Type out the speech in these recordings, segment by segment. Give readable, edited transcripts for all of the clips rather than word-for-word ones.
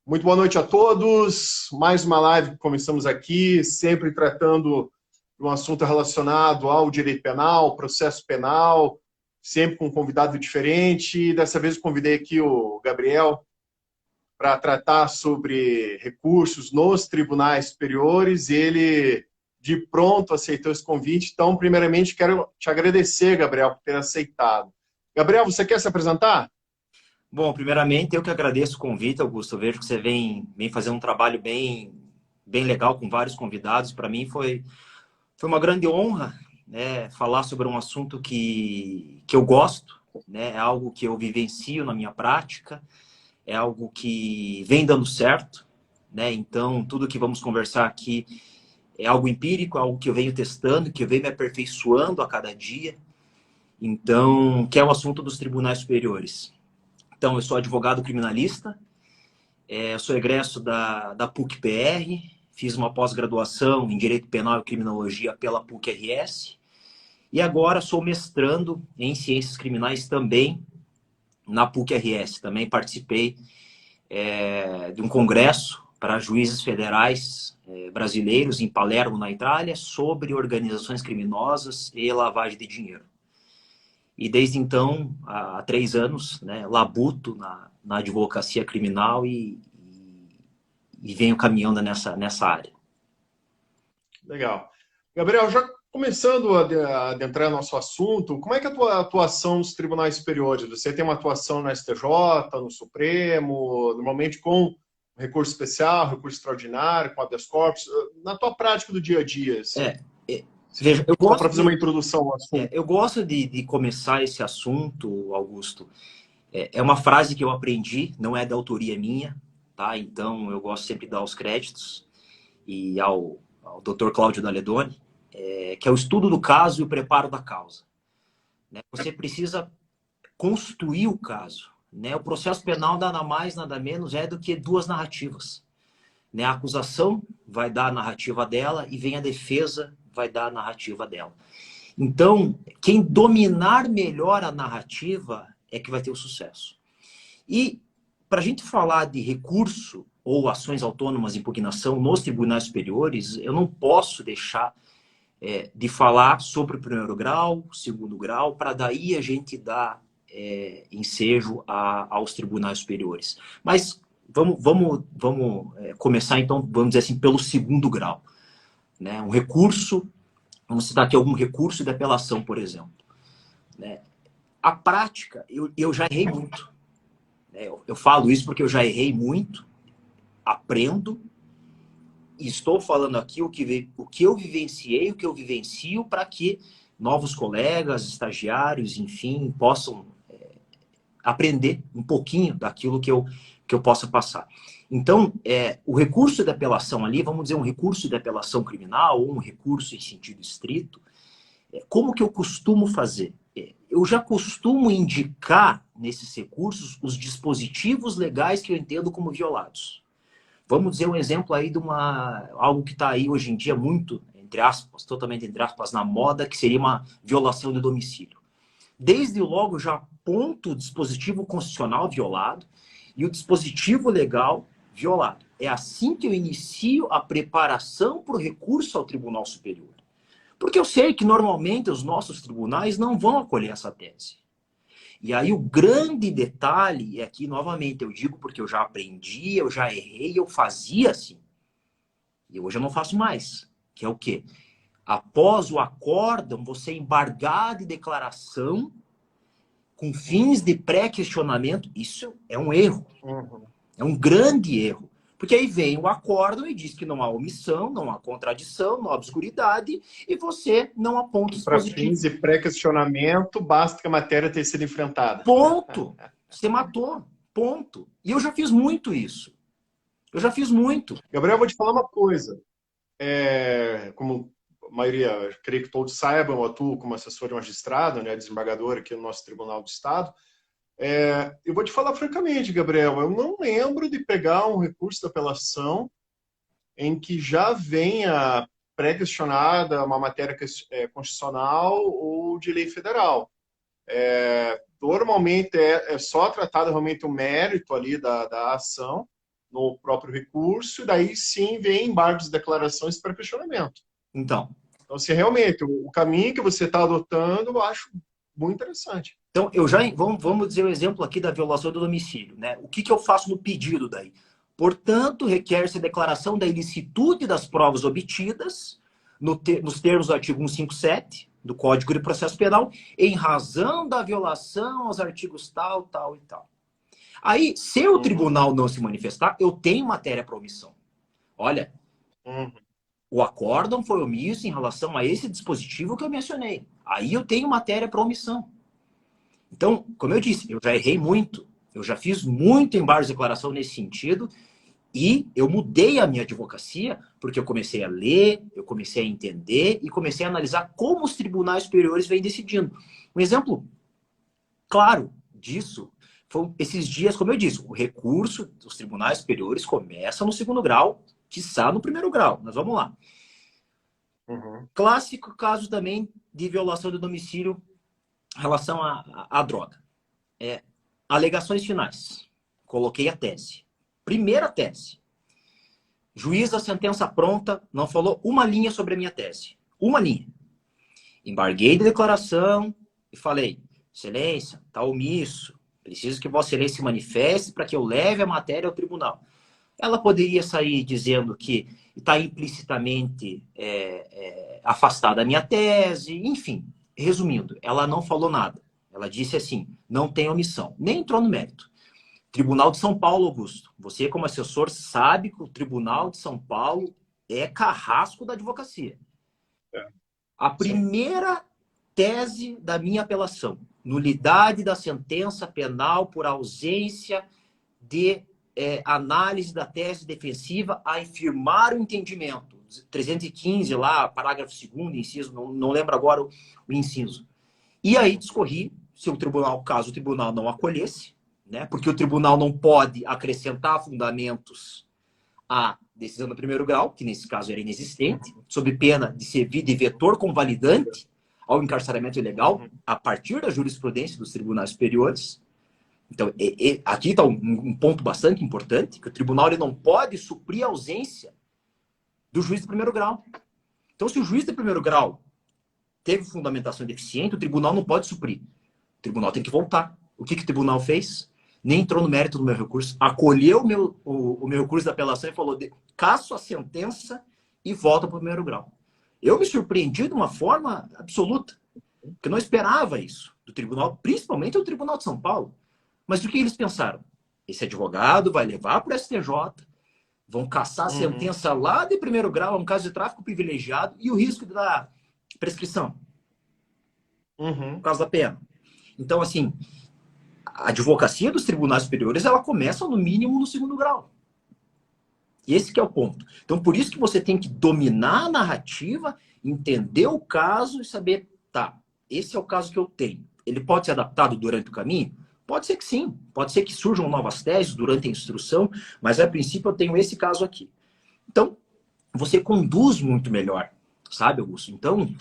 Muito boa noite a todos. Mais uma live que começamos aqui, sempre tratando de um assunto relacionado ao direito penal, processo penal, sempre com um convidado diferente. Dessa vez eu convidei aqui o Gabriel para tratar sobre recursos nos tribunais superiores. Ele, de pronto, aceitou esse convite. Então, primeiramente, quero te agradecer, Gabriel, por ter aceitado. Gabriel, você quer se apresentar? Bom, primeiramente eu que agradeço o convite, Augusto. Eu vejo que você vem fazendo um trabalho bem legal com vários convidados. Para mim foi uma grande honra, né, falar sobre um assunto que eu gosto, né, é algo que eu vivencio na minha prática, é algo que vem dando certo, né? Então, tudo que vamos conversar aqui é algo empírico, algo que eu venho testando, que eu venho me aperfeiçoando a cada dia. Então, que é o assunto dos tribunais superiores. Então, eu sou advogado criminalista, eu sou egresso da PUC-PR, fiz uma pós-graduação em Direito Penal e Criminologia pela PUC-RS, e agora sou mestrando em Ciências Criminais também na PUC-RS. Também participei de um congresso para juízes federais brasileiros em Palermo, na Itália, sobre organizações criminosas e lavagem de dinheiro. E desde então, há 3 anos, né, labuto na advocacia criminal e venho caminhando nessa área. Legal. Gabriel, já começando a adentrar no nosso assunto, como é que é a tua atuação nos tribunais superiores? Você tem uma atuação no STJ, no Supremo, normalmente com recurso especial, recurso extraordinário, com habeas corpus, na tua prática do dia a dia, assim, É, Veja, só para fazer uma introdução ao assunto. eu gosto de começar esse assunto, Augusto. É uma frase que eu aprendi, não é da autoria minha, tá? Então eu gosto sempre de dar os créditos e ao Dr. Cláudio Daledoni, que é o estudo do caso e o preparo da causa, né? Você precisa construir o caso, né? O processo penal nada mais, nada menos é do que duas narrativas, né? A acusação vai dar a narrativa dela e vem a defesa vai dar a narrativa dela. Então, quem dominar melhor a narrativa é que vai ter o sucesso. E para a gente falar de recurso ou ações autônomas de impugnação nos tribunais superiores, eu não posso deixar de falar sobre o primeiro grau, segundo grau, para daí a gente dar ensejo aos tribunais superiores. Mas vamos começar, então, vamos dizer assim, pelo segundo grau, né? Um recurso, vamos citar aqui algum recurso de apelação, por exemplo, né? A prática, eu já errei muito, né? Eu falo isso porque eu já errei muito, aprendo, e estou falando aqui o que eu vivenciei, o que eu vivencio, para que novos colegas, estagiários, enfim, possam aprender um pouquinho daquilo que eu possa passar. Então, o recurso de apelação ali, vamos dizer, um recurso de apelação criminal ou um recurso em sentido estrito, como que eu costumo fazer? Eu já costumo indicar nesses recursos os dispositivos legais que eu entendo como violados. Vamos dizer um exemplo aí de algo que está aí hoje em dia muito, entre aspas, totalmente entre aspas, na moda, que seria uma violação de domicílio. Desde logo já aponto o dispositivo constitucional violado e o dispositivo legal violado. É assim que eu inicio a preparação para o recurso ao Tribunal Superior. Porque eu sei que normalmente os nossos tribunais não vão acolher essa tese. E aí o grande detalhe, e aqui novamente eu digo porque eu já aprendi, eu já errei, eu fazia assim. E hoje eu não faço mais. Que é o quê? Após o acórdão, você embargar de declaração com fins de pré-questionamento, isso é um erro. Uhum. É um grande erro. Porque aí vem o acórdão e diz que não há omissão, não há contradição, não há obscuridade, e você não aponta o Para dispositivo. fins de pré-questionamento, basta que a matéria tenha sido enfrentada. Ponto. Você matou. Ponto. E eu já fiz muito isso. Eu já fiz muito. Gabriel, eu vou te falar uma coisa. Como a maioria, creio que todos saibam, eu atuo como assessor de magistrado, né, desembargador aqui no nosso Tribunal do Estado. Eu vou te falar francamente, Gabriel, eu não lembro de pegar um recurso de apelação em que já venha pré-questionada uma matéria constitucional ou de lei federal. Normalmente é só tratado realmente o mérito ali da ação, no próprio recurso, e daí sim vem embargos de declarações para questionamento. Então, se realmente o caminho que você está adotando, eu acho muito interessante. então vamos dizer o exemplo aqui da violação do domicílio, né? O que eu faço no pedido daí? Portanto, requer-se a declaração da ilicitude das provas obtidas nos termos do artigo 157 do Código de Processo Penal, em razão da violação aos artigos tal, tal e tal. Aí, se o tribunal não se manifestar, eu tenho matéria para omissão. Olha, o acórdão foi omisso em relação a esse dispositivo que eu mencionei. Aí eu tenho matéria para omissão. Então, como eu disse, eu já errei muito. Eu já fiz muito embargo de declaração nesse sentido. E eu mudei a minha advocacia porque eu comecei a ler, eu comecei a entender e comecei a analisar como os tribunais superiores vêm decidindo. Um exemplo claro disso foi esses dias, como eu disse, o recurso dos tribunais superiores começa no segundo grau, quiçá no primeiro grau. Mas vamos lá. Clássico caso também de violação do domicílio em relação à droga. Alegações finais. Coloquei a tese. Primeira tese. Juiz da sentença pronta, não falou uma linha sobre a minha tese. Uma linha. Embarguei de declaração e falei, excelência, está omisso. Preciso que Vossa Excelência se manifeste para que eu leve a matéria ao tribunal. Ela poderia sair dizendo que está implicitamente afastada a minha tese, enfim. Resumindo, ela não falou nada. Ela disse assim, não tem omissão. Nem entrou no mérito. Tribunal de São Paulo, Augusto. Você, como assessor, sabe que o Tribunal de São Paulo é carrasco da advocacia. A primeira tese da minha apelação, nulidade da sentença penal por ausência de análise da tese defensiva a infirmar o entendimento. 315 lá, parágrafo 2º, inciso, não lembro agora o inciso. E aí discorri, se o tribunal, caso o tribunal não acolhesse, né? Porque o tribunal não pode acrescentar fundamentos à decisão do primeiro grau, que nesse caso era inexistente, sob pena de servir de vetor convalidante ao encarceramento ilegal, a partir da jurisprudência dos tribunais superiores. Então, aqui está um ponto bastante importante, que o tribunal ele não pode suprir a ausência do juiz de primeiro grau. Então, se o juiz de primeiro grau teve fundamentação deficiente, o tribunal não pode suprir. O tribunal tem que voltar. O que o tribunal fez? Nem entrou no mérito do meu recurso, acolheu o meu recurso da apelação e falou, casso a sentença e volta para o primeiro grau. Eu me surpreendi de uma forma absoluta, porque eu não esperava isso do tribunal, principalmente do Tribunal de São Paulo. Mas o que eles pensaram? Esse advogado vai levar para o STJ, vão cassar a sentença lá de primeiro grau, um caso de tráfico privilegiado, e o risco da prescrição, por causa da pena. Então, assim, a advocacia dos tribunais superiores, ela começa no mínimo no segundo grau. E esse que é o ponto. Então, por isso que você tem que dominar a narrativa, entender o caso e saber, tá, esse é o caso que eu tenho. Ele pode ser adaptado durante o caminho? Pode ser que sim. Pode ser que surjam novas teses durante a instrução, mas a princípio eu tenho esse caso aqui. Então, você conduz muito melhor, sabe, Augusto? Então,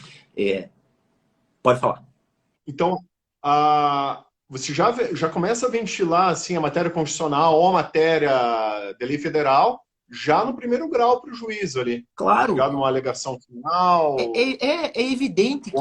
pode falar. Então, você já começa a ventilar assim, a matéria constitucional ou a matéria de lei federal já no primeiro grau para o juiz ali. Claro. Chegar numa alegação final. É evidente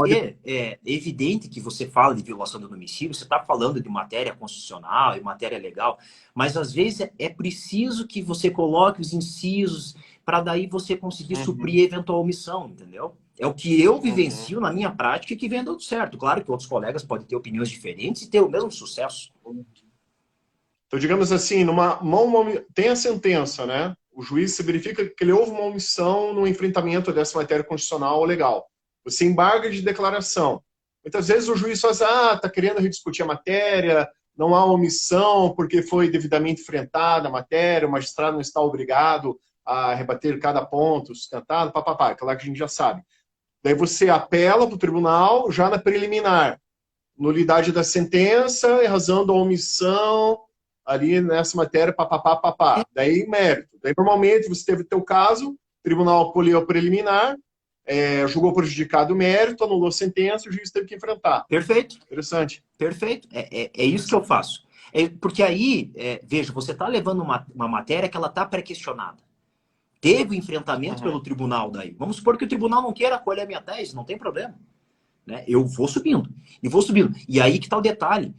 que você fala de violação do domicílio, você está falando de matéria constitucional e matéria legal, mas às vezes é preciso que você coloque os incisos para daí você conseguir suprir eventual omissão, entendeu? É o que eu vivencio na minha prática e que vem dando certo. Claro que outros colegas podem ter opiniões diferentes e ter o mesmo sucesso. Então, digamos assim, tem a sentença, né? O juiz se verifica que ele houve uma omissão no enfrentamento dessa matéria constitucional ou legal. Você embarga de declaração. Muitas vezes o juiz faz, está querendo rediscutir a matéria, não há omissão porque foi devidamente enfrentada a matéria, o magistrado não está obrigado a rebater cada ponto sustentado, aquela que a gente já sabe. Daí você apela para o tribunal, já na preliminar, nulidade da sentença, em razão da omissão, ali nessa matéria, Daí, mérito. Daí, normalmente, você teve o teu caso, o tribunal acolheu a preliminar, julgou prejudicado o mérito, anulou a sentença, o juiz teve que enfrentar. Perfeito. Interessante. Perfeito. É isso que eu faço. Porque aí, veja, você está levando uma matéria que ela está pré-questionada. Teve enfrentamento pelo tribunal daí. Vamos supor que o tribunal não queira acolher a minha tese, não tem problema. Né? Eu vou subindo, e vou subindo. E aí que está o detalhe.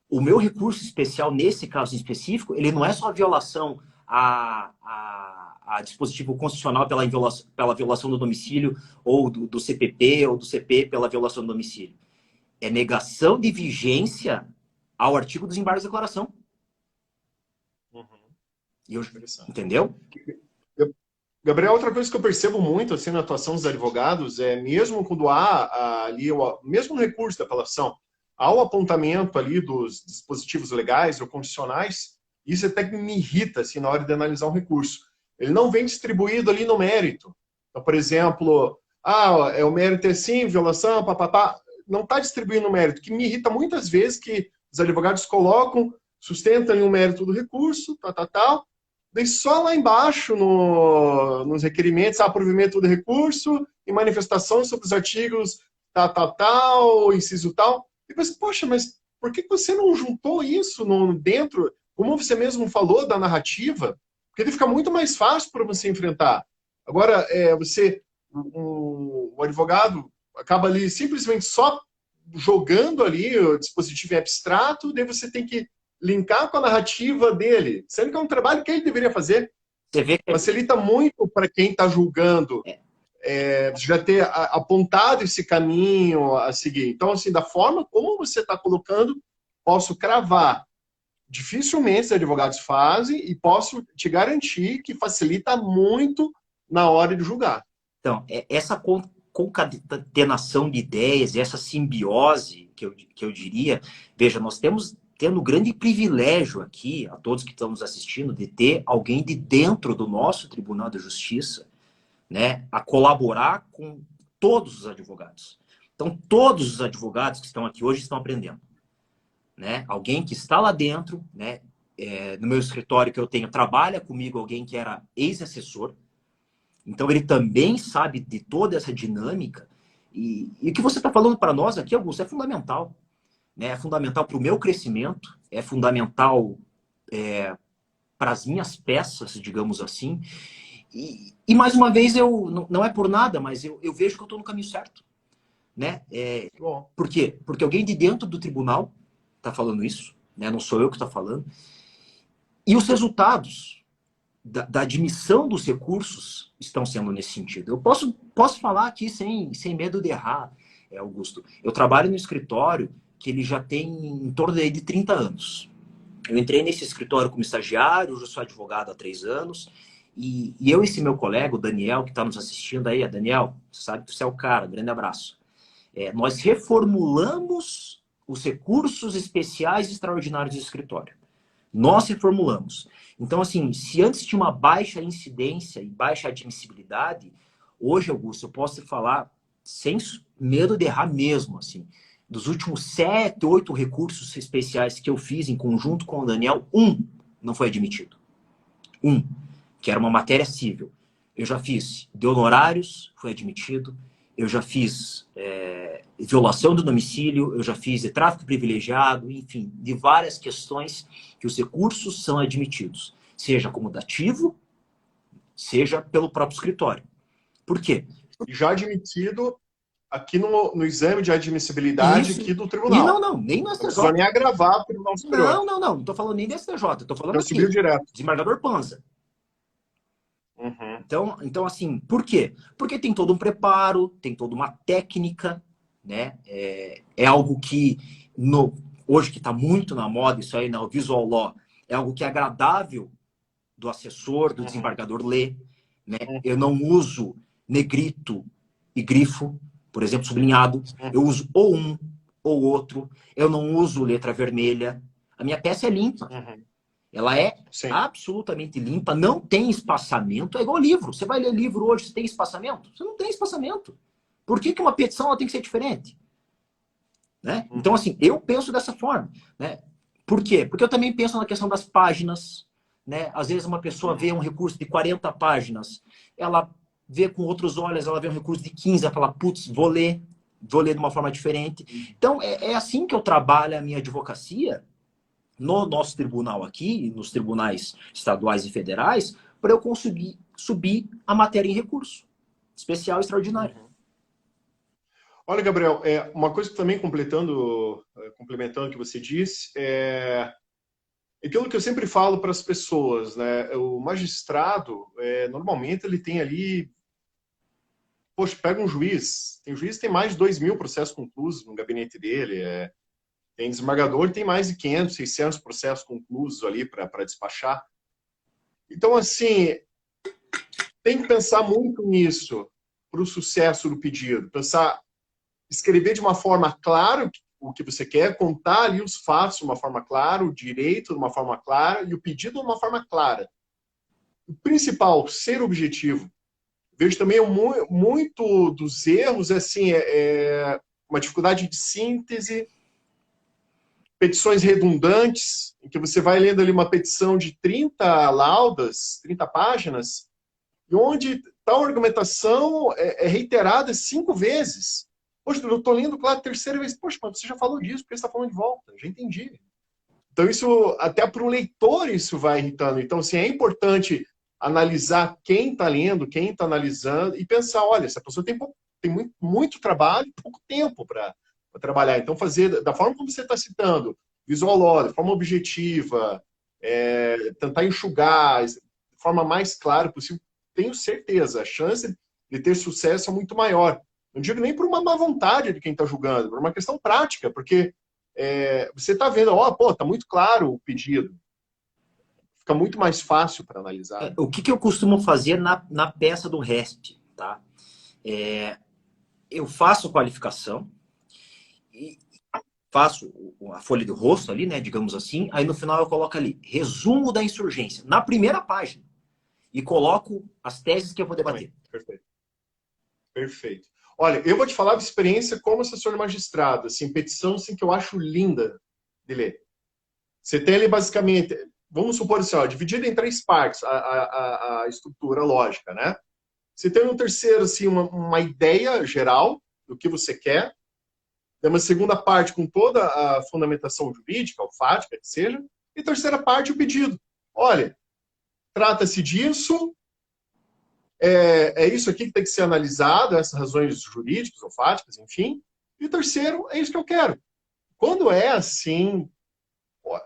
O meu recurso especial, nesse caso em específico, ele não é só a violação a dispositivo constitucional pela violação do domicílio, ou do CPP, ou do CP pela violação do domicílio. É negação de vigência ao artigo dos embargos de declaração. Entendeu? Gabriel, outra coisa que eu percebo muito assim, na atuação dos advogados é mesmo quando há ali, mesmo no recurso da apelação, há o apontamento ali dos dispositivos legais ou constitucionais, isso até que me irrita assim, na hora de analisar um recurso. Ele não vem distribuído ali no mérito. Então, por exemplo, o mérito é sim, violação, papapá. Não está distribuindo o mérito, que me irrita muitas vezes que os advogados colocam, sustentam o mérito do recurso, tal. Daí só lá embaixo, nos requerimentos, provimento do recurso e manifestação sobre os artigos inciso tal. E você, poxa, mas por que você não juntou isso dentro, como você mesmo falou, da narrativa? Porque ele fica muito mais fácil para você enfrentar. Agora, o advogado acaba ali simplesmente só jogando ali o dispositivo em abstrato, daí você tem que linkar com a narrativa dele, sendo que é um trabalho que ele deveria fazer. Você vê que... Facilita muito para quem está julgando já ter apontado esse caminho a seguir. Então, assim, da forma como você está colocando, posso cravar. Dificilmente os advogados fazem e posso te garantir que facilita muito na hora de julgar. Então, essa concatenação de ideias, essa simbiose, que eu diria, veja, nós tendo grande privilégio aqui, a todos que estão nos assistindo, de ter alguém de dentro do nosso Tribunal de Justiça, né, a colaborar com todos os advogados. Então, todos os advogados que estão aqui hoje estão aprendendo. Né? Alguém que está lá dentro, né, no meu escritório que eu tenho, trabalha comigo alguém que era ex-assessor, então ele também sabe de toda essa dinâmica, e o que você está falando para nós aqui, Augusto, é fundamental. Né? É fundamental para o meu crescimento, é fundamental para as minhas peças, digamos assim, e mais uma vez, não é por nada, mas eu vejo que eu estou no caminho certo. Né? Por quê? Porque alguém de dentro do tribunal está falando isso, né? Não sou eu que estou falando. E os resultados da admissão dos recursos estão sendo nesse sentido. Eu posso falar aqui sem medo de errar, Augusto. Eu trabalho no escritório que ele já tem em torno de 30 anos. Eu entrei nesse escritório como estagiário, já sou advogado há 3 anos, e eu e esse meu colega, o Daniel, que está nos assistindo aí, Daniel, você sabe que você é o cara, grande abraço. Nós reformulamos os recursos especiais e extraordinários do escritório. Nós reformulamos. Então, assim, se antes tinha uma baixa incidência e baixa admissibilidade, hoje, Augusto, eu posso te falar sem medo de errar mesmo, assim, dos últimos 7, 8 recursos especiais que eu fiz em conjunto com o Daniel, 1 não foi admitido. 1, que era uma matéria civil. Eu já fiz de honorários, foi admitido. Eu já fiz violação do domicílio, eu já fiz de tráfico privilegiado, enfim, de várias questões que os recursos são admitidos, seja como dativo, seja pelo próprio escritório. Por quê? Já admitido aqui no exame de admissibilidade aqui do tribunal. E não, nem no STJ. Não precisa nem agravar para o Tribunal Superior. Não estou falando nem do STJ, estou falando já aqui, subiu direto. desembargador Panza. Então, assim, por quê? Porque tem todo um preparo, tem toda uma técnica, né? É algo que, hoje que está muito na moda, isso aí, o visual law, é algo que é agradável do assessor, do desembargador ler, né? Eu não uso negrito e grifo, por exemplo, sublinhado. Eu uso ou um ou outro. Eu não uso letra vermelha. A minha peça é limpa. Ela é absolutamente limpa, não tem espaçamento. É igual livro. Você vai ler livro hoje, você tem espaçamento? Você não tem espaçamento. Por que uma petição ela tem que ser diferente? Né? Então, assim, eu penso dessa forma. Né? Por quê? Porque eu também penso na questão das páginas. Né? Às vezes uma pessoa vê um recurso de 40 páginas, ela vê com outros olhos, ela vê um recurso de 15, ela fala, putz, vou ler de uma forma diferente. Então, é assim que eu trabalho a minha advocacia, no nosso tribunal aqui, nos tribunais estaduais e federais, para eu conseguir subir a matéria em recurso especial extraordinário. Uhum. Olha, Gabriel, uma coisa que também complementando o que você disse, aquilo que eu sempre falo para as pessoas, né? O magistrado, normalmente, ele tem ali. Poxa, pega um juiz. Tem juiz que tem mais de 2.000 processos conclusos no gabinete dele. Tem desembargador que tem mais de 500, 600 processos conclusos ali para despachar. Então, assim, tem que pensar muito nisso para o sucesso do pedido. Escrever de uma forma clara o que você quer, contar ali os fatos de uma forma clara, o direito de uma forma clara e o pedido de uma forma clara. O principal, ser objetivo. Vejo também muito dos erros, assim, uma dificuldade de síntese, petições redundantes, em que você vai lendo ali uma petição de 30 laudas, 30 páginas, e onde tal argumentação é reiterada 5 vezes. Poxa, eu estou lendo, claro, a terceira vez. Poxa, mas você já falou disso, por que você está falando de volta? Já entendi. Então, isso, até para o leitor, isso vai irritando. Então, assim, é importante analisar quem está lendo, quem está analisando, e pensar, olha, essa pessoa tem muito trabalho e pouco tempo para trabalhar. Então, fazer da forma como você está citando, visual law, de forma objetiva, tentar enxugar, de forma mais clara possível, tenho certeza, a chance de ter sucesso é muito maior. Não digo nem por uma má vontade de quem está julgando, por uma questão prática, porque você está vendo, está muito claro o pedido. Fica muito mais fácil para analisar. O que eu costumo fazer na peça do RESP, tá? Eu faço qualificação e faço a folha do rosto ali, né, digamos assim, aí no final eu coloco ali, resumo da insurgência, na primeira página, e coloco as teses que eu vou debater. Perfeito. Perfeito. Olha, eu vou te falar de experiência como assessor de magistrado, assim, petição assim, que eu acho linda de ler. Você tem ali basicamente, vamos supor assim, dividida em 3 partes a estrutura lógica, né? Você tem um terceiro, assim, uma ideia geral do que você quer. Tem uma segunda parte com toda a fundamentação jurídica, ou fática, que seja. E terceira parte, o pedido. Olha, trata-se disso, é isso aqui que tem que ser analisado, essas razões jurídicas ou fáticas, enfim. E terceiro, é isso que eu quero. Quando é assim,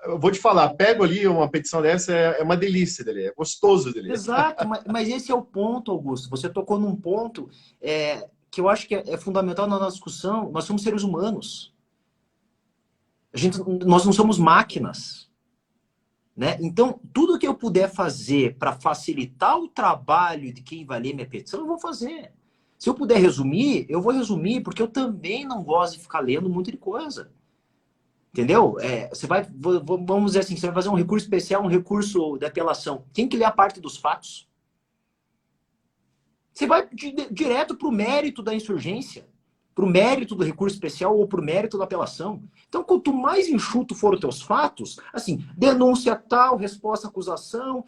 eu vou te falar, pego ali uma petição dessa, é uma delícia dele, é gostoso dele. Exato, mas esse é o ponto, Augusto. Você tocou num ponto que eu acho que é fundamental na nossa discussão. Nós somos seres humanos. Nós não somos máquinas. Né? Então, tudo que eu puder fazer para facilitar o trabalho de quem vai ler minha petição, eu vou fazer. Se eu puder resumir, eu vou resumir, porque eu também não gosto de ficar lendo muita coisa. Entendeu? Você vai, vamos dizer assim, você vai fazer um recurso especial, um recurso de apelação. Quem que lê a parte dos fatos? Você vai direto para o mérito da insurgência, para o mérito do recurso especial ou para o mérito da apelação. Então, quanto mais enxuto for os teus fatos, assim, denúncia tal, resposta à acusação,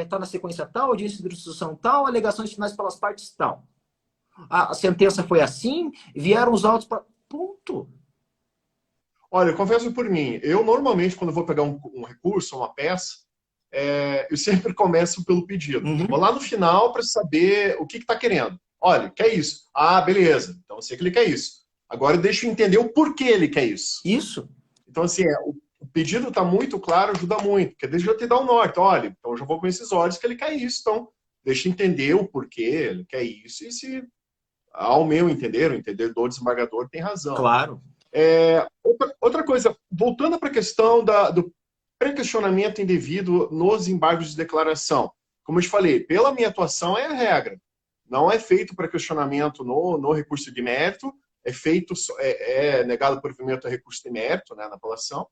tá na sequência tal, audiência de instrução tal, alegações finais pelas partes tal. A sentença foi assim, vieram os autos para... Ponto. Olha, eu confesso por mim, eu normalmente, quando vou pegar um recurso, uma peça, eu sempre começo pelo pedido. Uhum. Vou lá no final para saber o que está querendo. Olha, quer isso. Ah, beleza. Então eu sei que ele quer isso. Agora deixa eu entender o porquê ele quer isso. Isso. Então, assim, o pedido está muito claro, ajuda muito. Porque deixa eu te dar um norte. Olha, então eu já vou com esses olhos que ele quer isso. Então, deixa eu entender o porquê ele quer isso. E se, ao meu entender, o entender do desembargador tem razão. Claro. Outra coisa, voltando para a questão do pré-questionamento indevido nos embargos de declaração. Como eu te falei, pela minha atuação é a regra. Não é feito pré-questionamento no recurso de mérito, é negado por provimento a recurso de mérito, né, na apelação,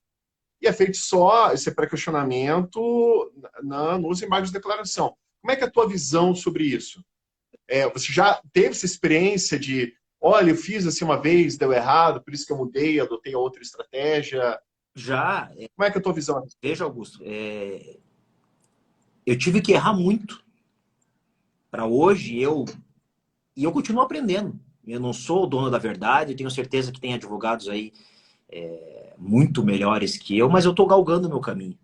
e é feito só esse pré-questionamento nos embargos de declaração. Como é que é a tua visão sobre isso? Você já teve essa experiência de, olha, eu fiz assim uma vez, deu errado, por isso que eu mudei, adotei outra estratégia? Já. Como é que é a tua visão? Veja, Augusto, eu tive que errar muito para hoje e eu continuo aprendendo. Eu não sou o dono da verdade, eu tenho certeza que tem advogados aí muito melhores que eu, mas eu estou galgando o meu caminho,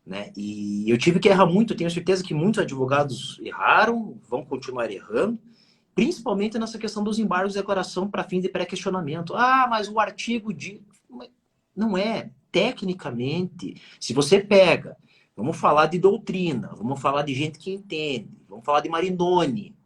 né? E eu tive que errar muito, eu tenho certeza que muitos advogados erraram, vão continuar errando, principalmente nessa questão dos embargos de declaração para fins de pré-questionamento. Ah, mas o artigo de... Não é. Tecnicamente, se você pega, vamos falar de doutrina, vamos falar de gente que entende, vamos falar de Marinoni,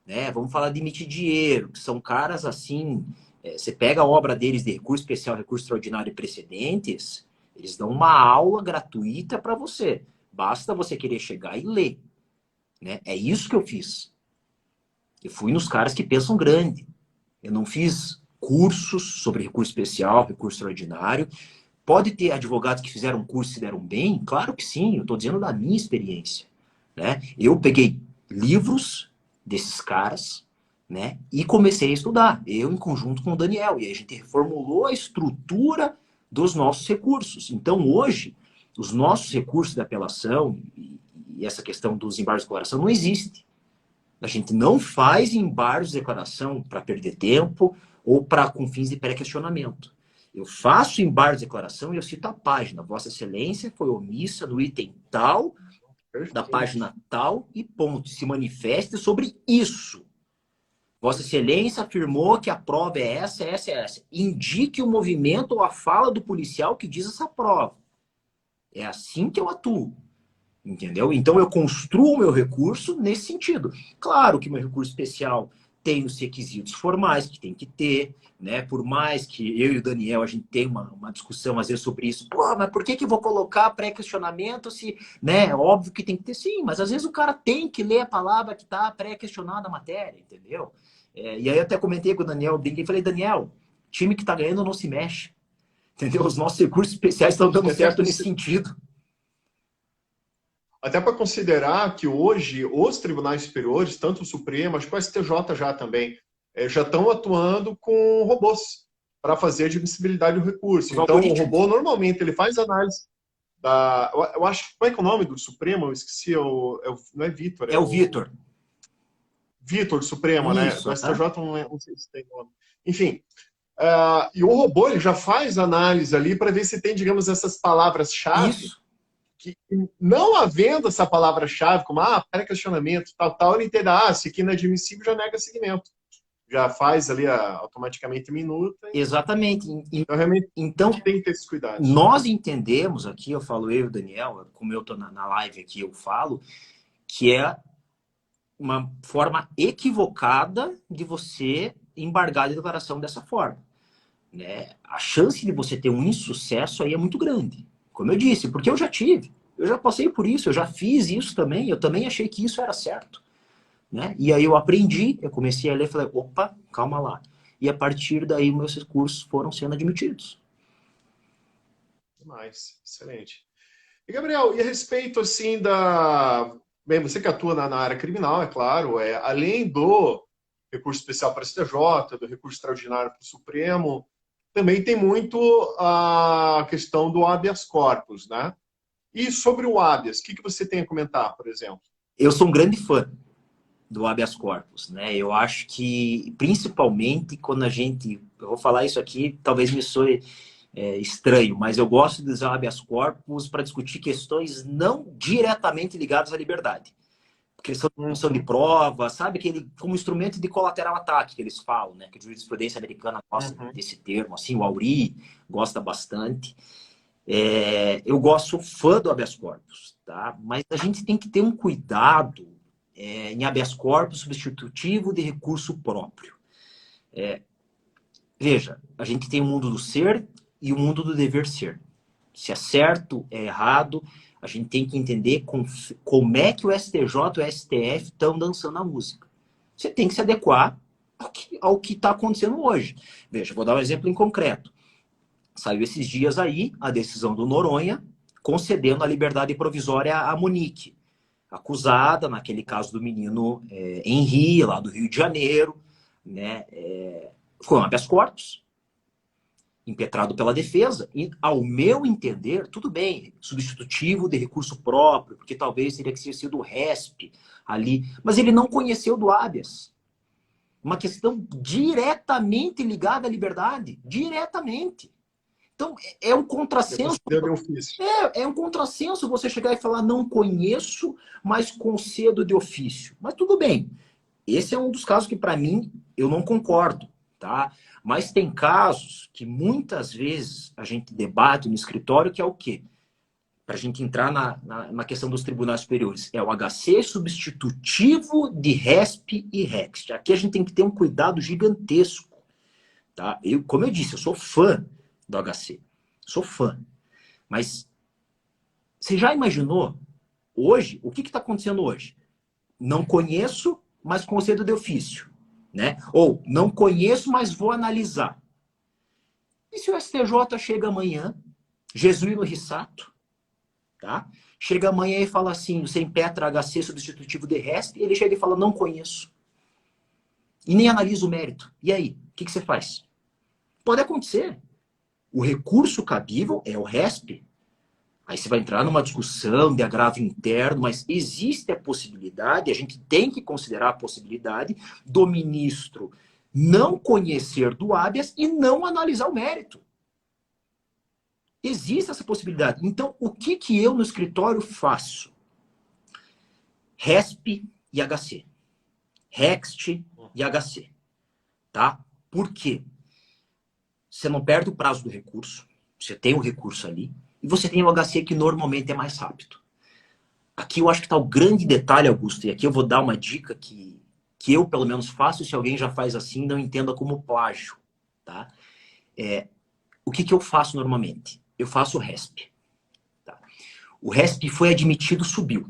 né? Vamos falar de Mitidiero, que são caras assim, você pega a obra deles de recurso especial, recurso extraordinário e precedentes, eles dão uma aula gratuita para você. Basta você querer chegar e ler, né? É isso que eu fiz. Eu fui nos caras que pensam grande. Eu não fiz cursos sobre recurso especial, recurso extraordinário. Pode ter advogados que fizeram curso e se deram bem? Claro que sim, eu estou dizendo da minha experiência, né? Eu peguei livros desses caras, né? E comecei a estudar, eu em conjunto com o Daniel. E aí a gente reformulou a estrutura dos nossos recursos. Então hoje, os nossos recursos de apelação e essa questão dos embargos de declaração não existe. A gente não faz embargos de declaração para perder tempo ou para com fins de pré-questionamento. Eu faço embargos de declaração e eu cito a página. Vossa Excelência foi omissa no item tal, da página tal e ponto. Se manifeste sobre isso. Vossa Excelência afirmou que a prova é essa, essa e essa. Indique o movimento ou a fala do policial que diz essa prova. É assim que eu atuo. Entendeu? Então eu construo o meu recurso nesse sentido. Claro que meu recurso especial tem os requisitos formais que tem que ter, né? Por mais que eu e o Daniel a gente tenha uma discussão às vezes sobre isso. Pô, mas por que eu vou colocar pré-questionamento se, né? Óbvio que tem que ter sim, mas às vezes o cara tem que ler a palavra que está pré-questionada a matéria, entendeu? E aí eu até comentei com o Daniel, brinquei e falei, Daniel, time que está ganhando não se mexe, entendeu? Os nossos recursos especiais estão dando certo nesse sentido. Até para considerar que hoje os tribunais superiores, tanto o Supremo, acho que o STJ já também, já estão atuando com robôs para fazer a admissibilidade do recurso. Então, o robô, normalmente, ele faz análise da... Eu acho... Qual é, que é o nome do Supremo? Eu esqueci. Não é Vitor. É o Vitor. Vitor do Supremo, isso, né? Do STJ, não sei se tem nome. Enfim. E o robô, ele já faz análise ali para ver se tem, digamos, essas palavras-chave... que não havendo essa palavra-chave, como pré-questionamento, tal, ele entenda, se aqui não é admissível, já nega seguimento. Já faz ali automaticamente minuta. Exatamente. Então, realmente, então, tem que ter esses cuidados. Nós entendemos aqui, eu falo eu e o Daniel, como eu estou na live aqui, eu falo, que é uma forma equivocada de você embargar a declaração dessa forma. Né? A chance de você ter um insucesso aí é muito grande. Como eu disse, porque eu já tive. Eu já passei por isso, eu já fiz isso também, eu também achei que isso era certo. Né? E aí eu aprendi, eu comecei a ler e falei, opa, calma lá. E a partir daí meus recursos foram sendo admitidos. Demais, excelente. E Gabriel, e a respeito assim da... Bem, você que atua na área criminal, é claro, além do recurso especial para o STJ, do recurso extraordinário para o Supremo, também tem muito a questão do habeas corpus, né? E sobre o habeas, o que você tem a comentar, por exemplo? Eu sou um grande fã do habeas corpus, né? Eu acho que, principalmente, quando a gente... Eu vou falar isso aqui, talvez me soe estranho, mas eu gosto de usar o habeas corpus para discutir questões não diretamente ligadas à liberdade. Questão de função de prova, sabe? Como instrumento de colateral ataque, que eles falam, né? Que a jurisprudência americana gosta desse termo, assim, o Auri gosta bastante. Eu gosto fã do habeas corpus, tá? Mas a gente tem que ter um cuidado em habeas corpus substitutivo de recurso próprio. Veja, a gente tem o mundo do ser e o mundo do dever ser. Se é certo, é errado, a gente tem que entender como é que o STJ e o STF estão dançando a música. Você tem que se adequar ao que está acontecendo hoje. Veja, vou dar um exemplo em concreto. Saiu esses dias aí a decisão do Noronha concedendo a liberdade provisória à Monique, acusada, naquele caso do menino Henri, lá do Rio de Janeiro, né? Foi um habeas corpus, impetrado pela defesa, e, ao meu entender, tudo bem, substitutivo de recurso próprio, porque talvez teria que ter sido o RESP ali, mas ele não conheceu do habeas. Uma questão diretamente ligada à liberdade, diretamente. Então, é um contrassenso. De ofício. É um contrassenso você chegar e falar, não conheço, mas concedo de ofício. Mas tudo bem. Esse é um dos casos que, para mim, eu não concordo, tá? Mas tem casos que muitas vezes a gente debate no escritório, que é o quê? Para a gente entrar na questão dos tribunais superiores. É o HC substitutivo de RESP e REXT. Aqui a gente tem que ter um cuidado gigantesco, tá? Como eu disse, eu sou fã do HC. Sou fã. Mas você já imaginou hoje, o que está acontecendo hoje? Não conheço, mas concedo de ofício, né? Ou não conheço, mas vou analisar. E se o STJ chega amanhã, Jesuíno Rissato, tá? Chega amanhã e fala assim, o sem Petra HC substitutivo de RESP, ele chega e fala, não conheço. E nem analisa o mérito. E aí, o que você faz? Pode acontecer. O recurso cabível é o RESP. Aí você vai entrar numa discussão de agravo interno, mas existe a possibilidade, a gente tem que considerar a possibilidade do ministro não conhecer do habeas e não analisar o mérito. Existe essa possibilidade. Então, o que eu no escritório faço? RESP e HC. REXT e HC. Tá? Por quê? Você não perde o prazo do recurso, você tem o recurso ali, e você tem o HC que normalmente é mais rápido. Aqui eu acho que está o grande detalhe, Augusto, e aqui eu vou dar uma dica que eu, pelo menos, faço, e se alguém já faz assim, não entenda como plágio. Tá? O que eu faço normalmente? Eu faço o RESP. Tá? O RESP foi admitido, subiu.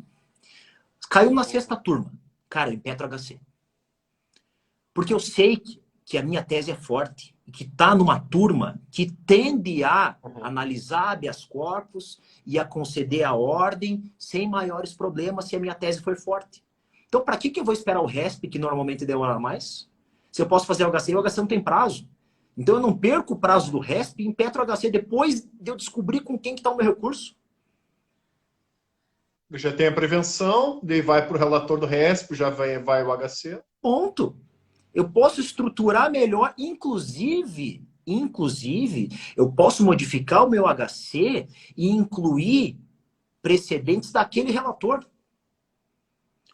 Caiu na sexta turma. Cara, eu impetro HC. Porque eu sei que a minha tese é forte, que está numa turma que tende a analisar habeas corpus e a conceder a ordem sem maiores problemas se a minha tese for forte. Então, para que eu vou esperar o RESP, que normalmente demora mais? Se eu posso fazer o HC não tem prazo. Então, eu não perco o prazo do RESP e impetro o HC depois de eu descobrir com quem está o meu recurso. Já tem a prevenção, daí vai para o relator do RESP, já vai o HC. Ponto. Eu posso estruturar melhor, inclusive, eu posso modificar o meu HC e incluir precedentes daquele relator.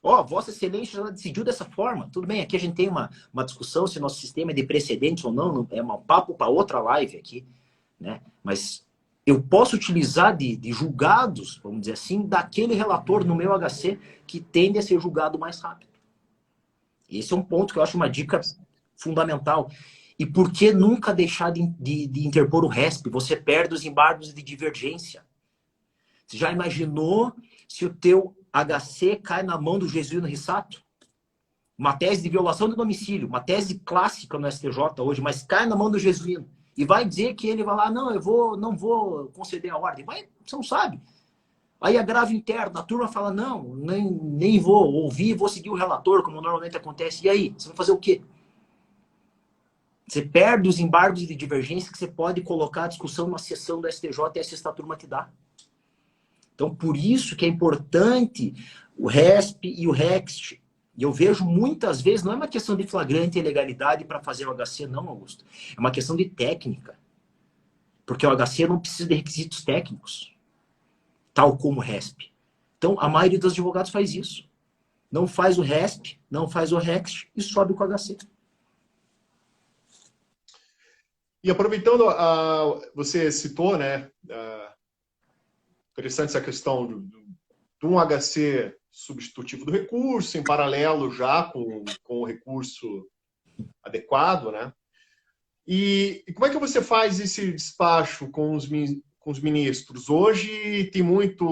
Ó, Vossa Excelência já decidiu dessa forma. Tudo bem, aqui a gente tem uma discussão se nosso sistema é de precedentes ou não, é um papo para outra live aqui, né? Mas eu posso utilizar de julgados, vamos dizer assim, daquele relator no meu HC que tende a ser julgado mais rápido. Esse é um ponto que eu acho uma dica fundamental. E por que nunca deixar de interpor o RESP? Você perde os embargos de divergência. Você já imaginou se o teu HC cai na mão do Jesuíno Rissato? Uma tese de violação do domicílio, uma tese clássica no STJ hoje, mas cai na mão do Jesuíno. E vai dizer que ele vai lá, não, não vou conceder a ordem. Você não sabe. Aí agravo interno, a turma fala, não, nem vou ouvir, vou seguir o relator, como normalmente acontece. E aí, você vai fazer o quê? Você perde os embargos de divergência que você pode colocar a discussão numa sessão do STJ e a sexta turma te dá. Então, por isso que é importante o RESP e o REXT. E eu vejo muitas vezes, não é uma questão de flagrante ilegalidade para fazer o HC, não, Augusto. É uma questão de técnica. Porque o HC não precisa de requisitos técnicos. Tal como o RESP. Então, a maioria dos advogados faz isso. Não faz o RESP, não faz o REXT e sobe com o HC. E aproveitando, você citou, né? Interessante essa questão de um HC substitutivo do recurso, em paralelo já com o recurso adequado, né? E como é que você faz esse despacho com os ministros? Hoje tem muito,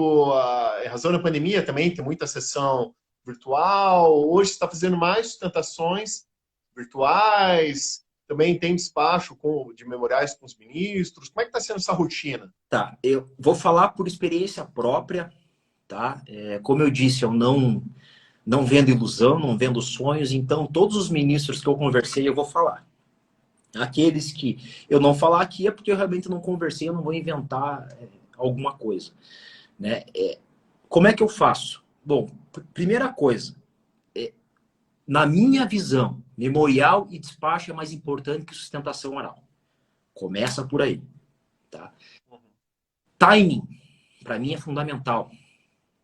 em razão da pandemia também, tem muita sessão virtual. Hoje está fazendo mais sustentações virtuais. Também tem despacho de memoriais com os ministros. Como é que está sendo essa rotina? Tá, eu vou falar por experiência própria, tá? Como eu disse, eu não vendo ilusão, não vendo sonhos. Então, todos os ministros que eu conversei, eu vou falar. Aqueles que eu não falar aqui é porque eu realmente não conversei, eu não vou inventar alguma coisa, né? Como é que eu faço? Bom, primeira coisa, na minha visão, memorial e despacho é mais importante que sustentação oral. Começa por aí, tá? Timing, para mim, é fundamental,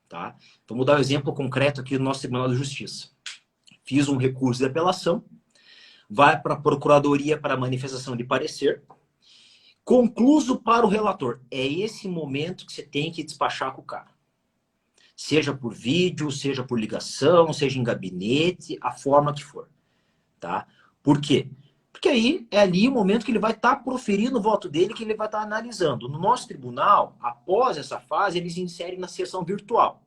tá? Vamos dar um exemplo concreto aqui do nosso Tribunal de Justiça. Fiz um recurso de apelação, vai para a Procuradoria para manifestação de parecer, concluso para o relator. É esse momento que você tem que despachar com o cara. Seja por vídeo, seja por ligação, seja em gabinete, a forma que for, tá? Por quê? Porque aí é ali o momento que ele vai estar proferindo o voto dele, que ele vai estar analisando. No nosso tribunal, após essa fase, eles inserem na sessão virtual.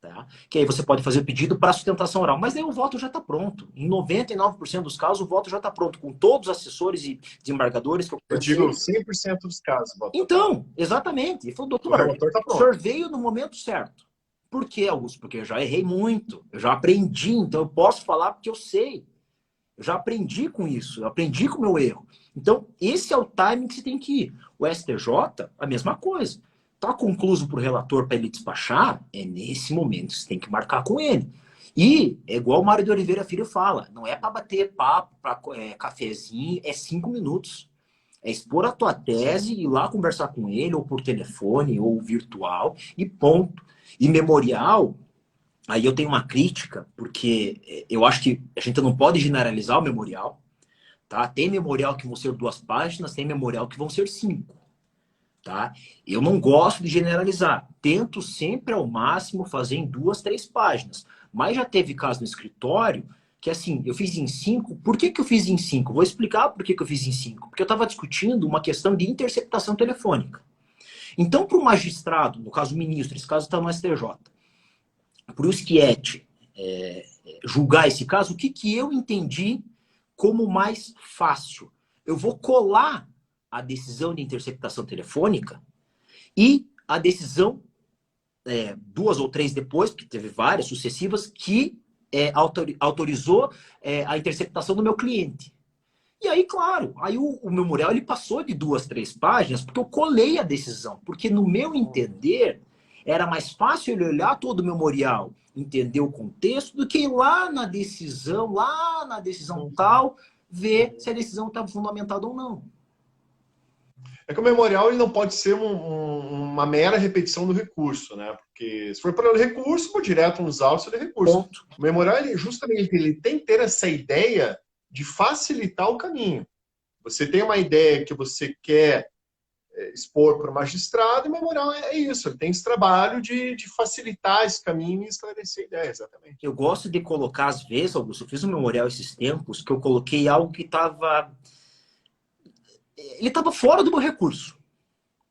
Tá? Que aí você pode fazer o pedido para sustentação oral. Mas aí o voto já está pronto. Em 99% dos casos, o voto já está pronto, com todos os assessores e desembargadores que eu conversei. Eu digo 100% dos casos. Então, exatamente. E falou, doutor, tá o senhor veio no momento certo. Por quê, Augusto? Porque eu já errei muito. Eu já aprendi, então eu posso falar porque eu sei. Eu já aprendi com isso, eu aprendi com o meu erro. Então, esse é o timing que você tem que ir. O STJ, a mesma coisa. Está concluso para o relator para ele despachar, é nesse momento que você tem que marcar com ele. E, é igual o Mário de Oliveira Filho fala, não é para bater papo, para cafezinho, é 5 minutos. É expor a tua tese, ir lá conversar com ele, ou por telefone, ou virtual, e ponto. E memorial... Aí eu tenho uma crítica, porque eu acho que a gente não pode generalizar o memorial. Tá? Tem memorial que vão ser 2 páginas, tem memorial que vão ser 5. Tá? Eu não gosto de generalizar. Tento sempre ao máximo fazer em 2, 3 páginas. Mas já teve caso no escritório que assim, eu fiz em 5. Por que eu fiz em 5? Vou explicar por que eu fiz em 5. Porque eu estava discutindo uma questão de interceptação telefônica. Então, para o magistrado, no caso o ministro, esse caso está no STJ, para o Schietti julgar esse caso, o que eu entendi como mais fácil? Eu vou colar a decisão de interceptação telefônica e a decisão, 2 ou 3 depois, porque teve várias sucessivas, que autorizou a interceptação do meu cliente. E aí, claro, aí o memorial ele passou de 2, 3 páginas, porque eu colei a decisão. Porque, no meu entender, era mais fácil ele olhar todo o memorial, entender o contexto, do que ir lá na decisão tal, ver se a decisão estava fundamentada ou não. É que o memorial ele não pode ser uma mera repetição do recurso, né? Porque se for para o recurso, vou direto nos autos de recurso. Ponto. O memorial, justamente, ele tem que ter essa ideia de facilitar o caminho. Você tem uma ideia que você quer expor para o magistrado, e o memorial é isso, ele tem esse trabalho de facilitar esse caminho e esclarecer a ideia, exatamente. Eu gosto de colocar, às vezes, Augusto, eu fiz um memorial esses tempos, que eu coloquei algo que estava... Ele estava fora do meu recurso,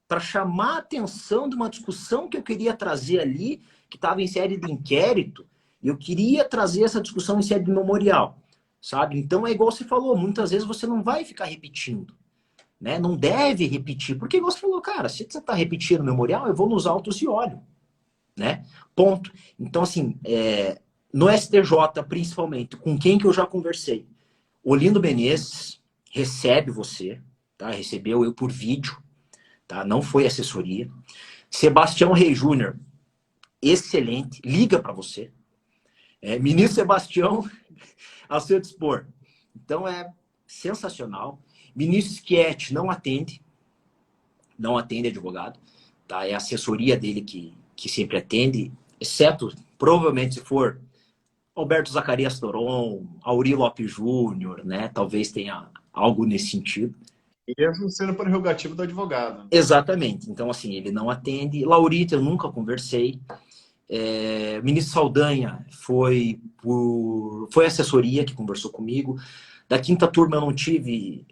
para chamar a atenção de uma discussão que eu queria trazer ali, que estava em série de inquérito, e eu queria trazer essa discussão em série de memorial, sabe? Então é igual você falou, muitas vezes você não vai ficar repetindo. Né? Não deve repetir, porque você falou, cara, se você está repetindo o memorial, eu vou nos autos e olho, né? Ponto. Então, assim, no STJ, principalmente, com quem que eu já conversei? Olindo Menezes recebe você, tá? Recebeu eu por vídeo, tá? Não foi assessoria. Sebastião Rei Júnior, excelente, liga para você. Ministro Sebastião, ao seu dispor. Então, é sensacional. Ministro Schietti não atende advogado, tá? É a assessoria dele que sempre atende, exceto, provavelmente, se for Alberto Zacarias Toron, Auri Lopes Júnior, né? Talvez tenha algo nesse sentido. Mesmo sendo prerrogativo do advogado. Exatamente. Então, assim, ele não atende. Laurita, eu nunca conversei. Ministro Saldanha foi assessoria que conversou comigo. Da quinta turma eu não tive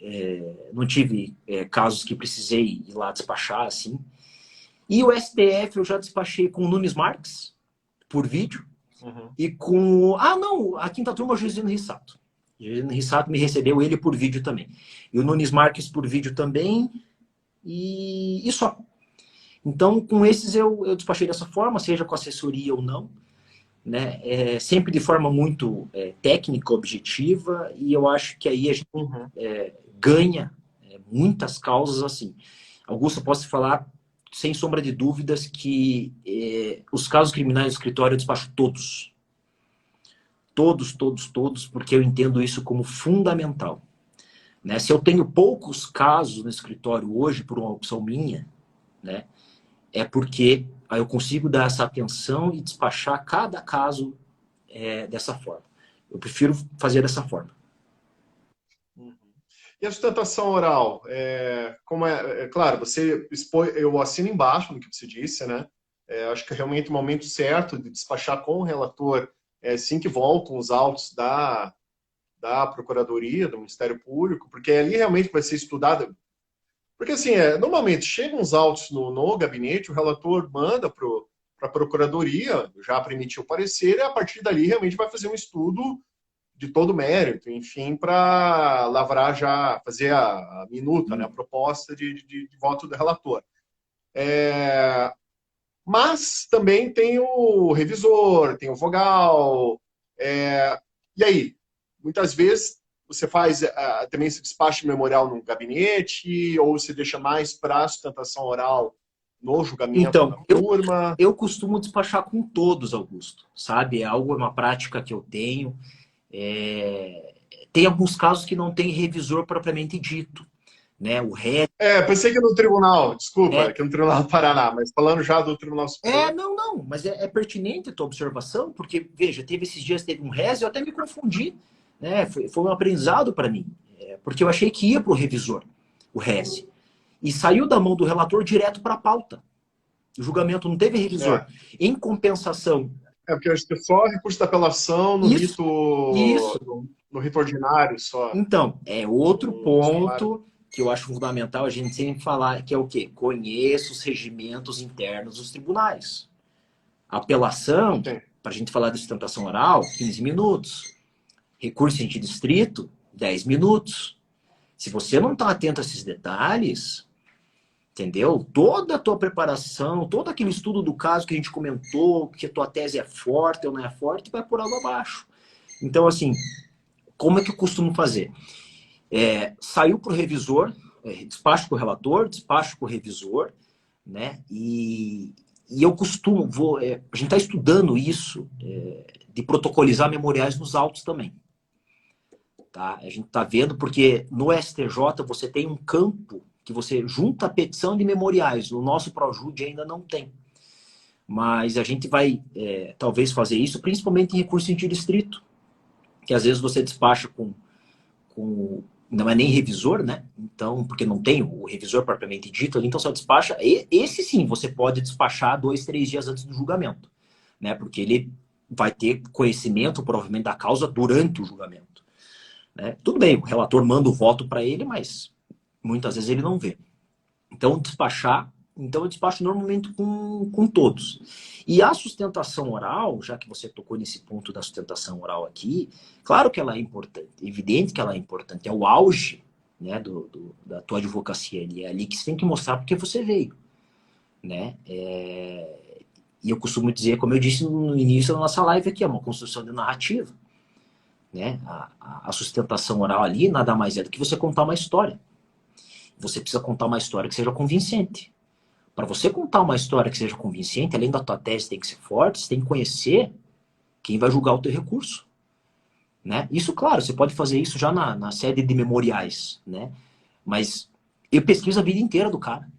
casos que precisei ir lá despachar, assim. E o STF eu já despachei com o Nunes Marques, por vídeo, e com... a quinta turma é o Juscelino Rissato. O Juscelino Rissato me recebeu ele por vídeo também. E o Nunes Marques por vídeo também, e só. Então, com esses eu despachei dessa forma, seja com assessoria ou não, né? Sempre de forma muito técnica, objetiva, e eu acho que aí a gente ganha muitas causas assim. Augusto, eu posso falar, sem sombra de dúvidas, que os casos criminais do escritório eu despacho todos. Todos, porque eu entendo isso como fundamental. né? Se eu tenho poucos casos no escritório hoje, por uma opção minha, né, é porque aí eu consigo dar essa atenção e despachar cada caso dessa forma. Eu prefiro fazer dessa forma. Uhum. E a sustentação oral? Como claro, você expõe, eu assino embaixo no que você disse, né? Acho que é realmente o momento certo de despachar com o relator, assim que voltam os autos da Procuradoria, do Ministério Público, porque ali realmente vai ser estudado. Porque, assim, normalmente chegam os autos no gabinete, o relator manda para a Procuradoria, já para emitir o parecer, e a partir dali realmente vai fazer um estudo de todo mérito, enfim, para lavrar já, fazer a minuta, né, a proposta de voto do relator. Mas também tem o revisor, tem o vogal. E aí? Muitas vezes você faz também esse despacho memorial no gabinete, ou você deixa mais para a sustentação oral no julgamento da Então, turma? eu costumo despachar com todos, Augusto, sabe? É uma prática que eu tenho. Tem alguns casos que não tem revisor propriamente dito, né? O ré Pensei que no tribunal, desculpa, é, que no Tribunal do Paraná, mas falando já do Tribunal Superior. não, mas é pertinente a tua observação, porque, veja, esses dias teve um rés, eu até me confundi, né? Foi um aprendizado para mim, porque eu achei que ia para o revisor, o rés, e saiu da mão do relator direto para a pauta. O julgamento não teve revisor. É, Em compensação, porque eu acho que é só recurso da apelação no isso, rito, isso. no rito ordinário só. Então, é outro No salário. ponto que eu acho fundamental a gente sempre falar, que é o quê? Conheça os regimentos internos dos tribunais. Apelação, Sim. para a gente falar de sustentação oral, 15 minutos. Recurso em distrito, 10 minutos. Se você não está atento a esses detalhes, entendeu? Toda a tua preparação, todo aquele estudo do caso que a gente comentou, que a tua tese é forte ou não é forte, vai por água abaixo. Então, assim, como é que eu costumo fazer? Saiu para o revisor, despacho para o relator, despacho para o revisor, né? E eu costumo, a gente está estudando isso, de protocolizar memoriais nos autos também. Tá? A gente está vendo, porque no STJ você tem um campo que você junta a petição de memoriais. No nosso ProJude ainda não tem. Mas a gente vai, talvez, fazer isso, principalmente em recurso em distrito, que às vezes você despacha com não é nem revisor, né? Então, porque não tem o revisor propriamente dito, então só despacha. Esse sim, você pode despachar 2, 3 dias antes do julgamento, né? Porque ele vai ter conhecimento, provavelmente, da causa durante o julgamento. Né? Tudo bem, o relator manda o voto para ele, mas muitas vezes ele não vê. Então, eu despacho normalmente com todos. E a sustentação oral, já que você tocou nesse ponto da sustentação oral aqui, claro que ela é importante, evidente que ela é importante, é o auge, né, da tua advocacia ali, é ali que você tem que mostrar porque você veio, né? E eu costumo dizer, como eu disse no início da nossa live aqui, é uma construção de narrativa, né? A sustentação oral ali nada mais é do que você contar uma história. Você precisa contar uma história que seja convincente. Para você contar uma história que seja convincente, além da tua tese tem que ser forte, você tem que conhecer quem vai julgar o teu recurso. Né? Isso, claro, você pode fazer isso já na sede de memoriais. Né? Mas eu pesquiso a vida inteira do cara.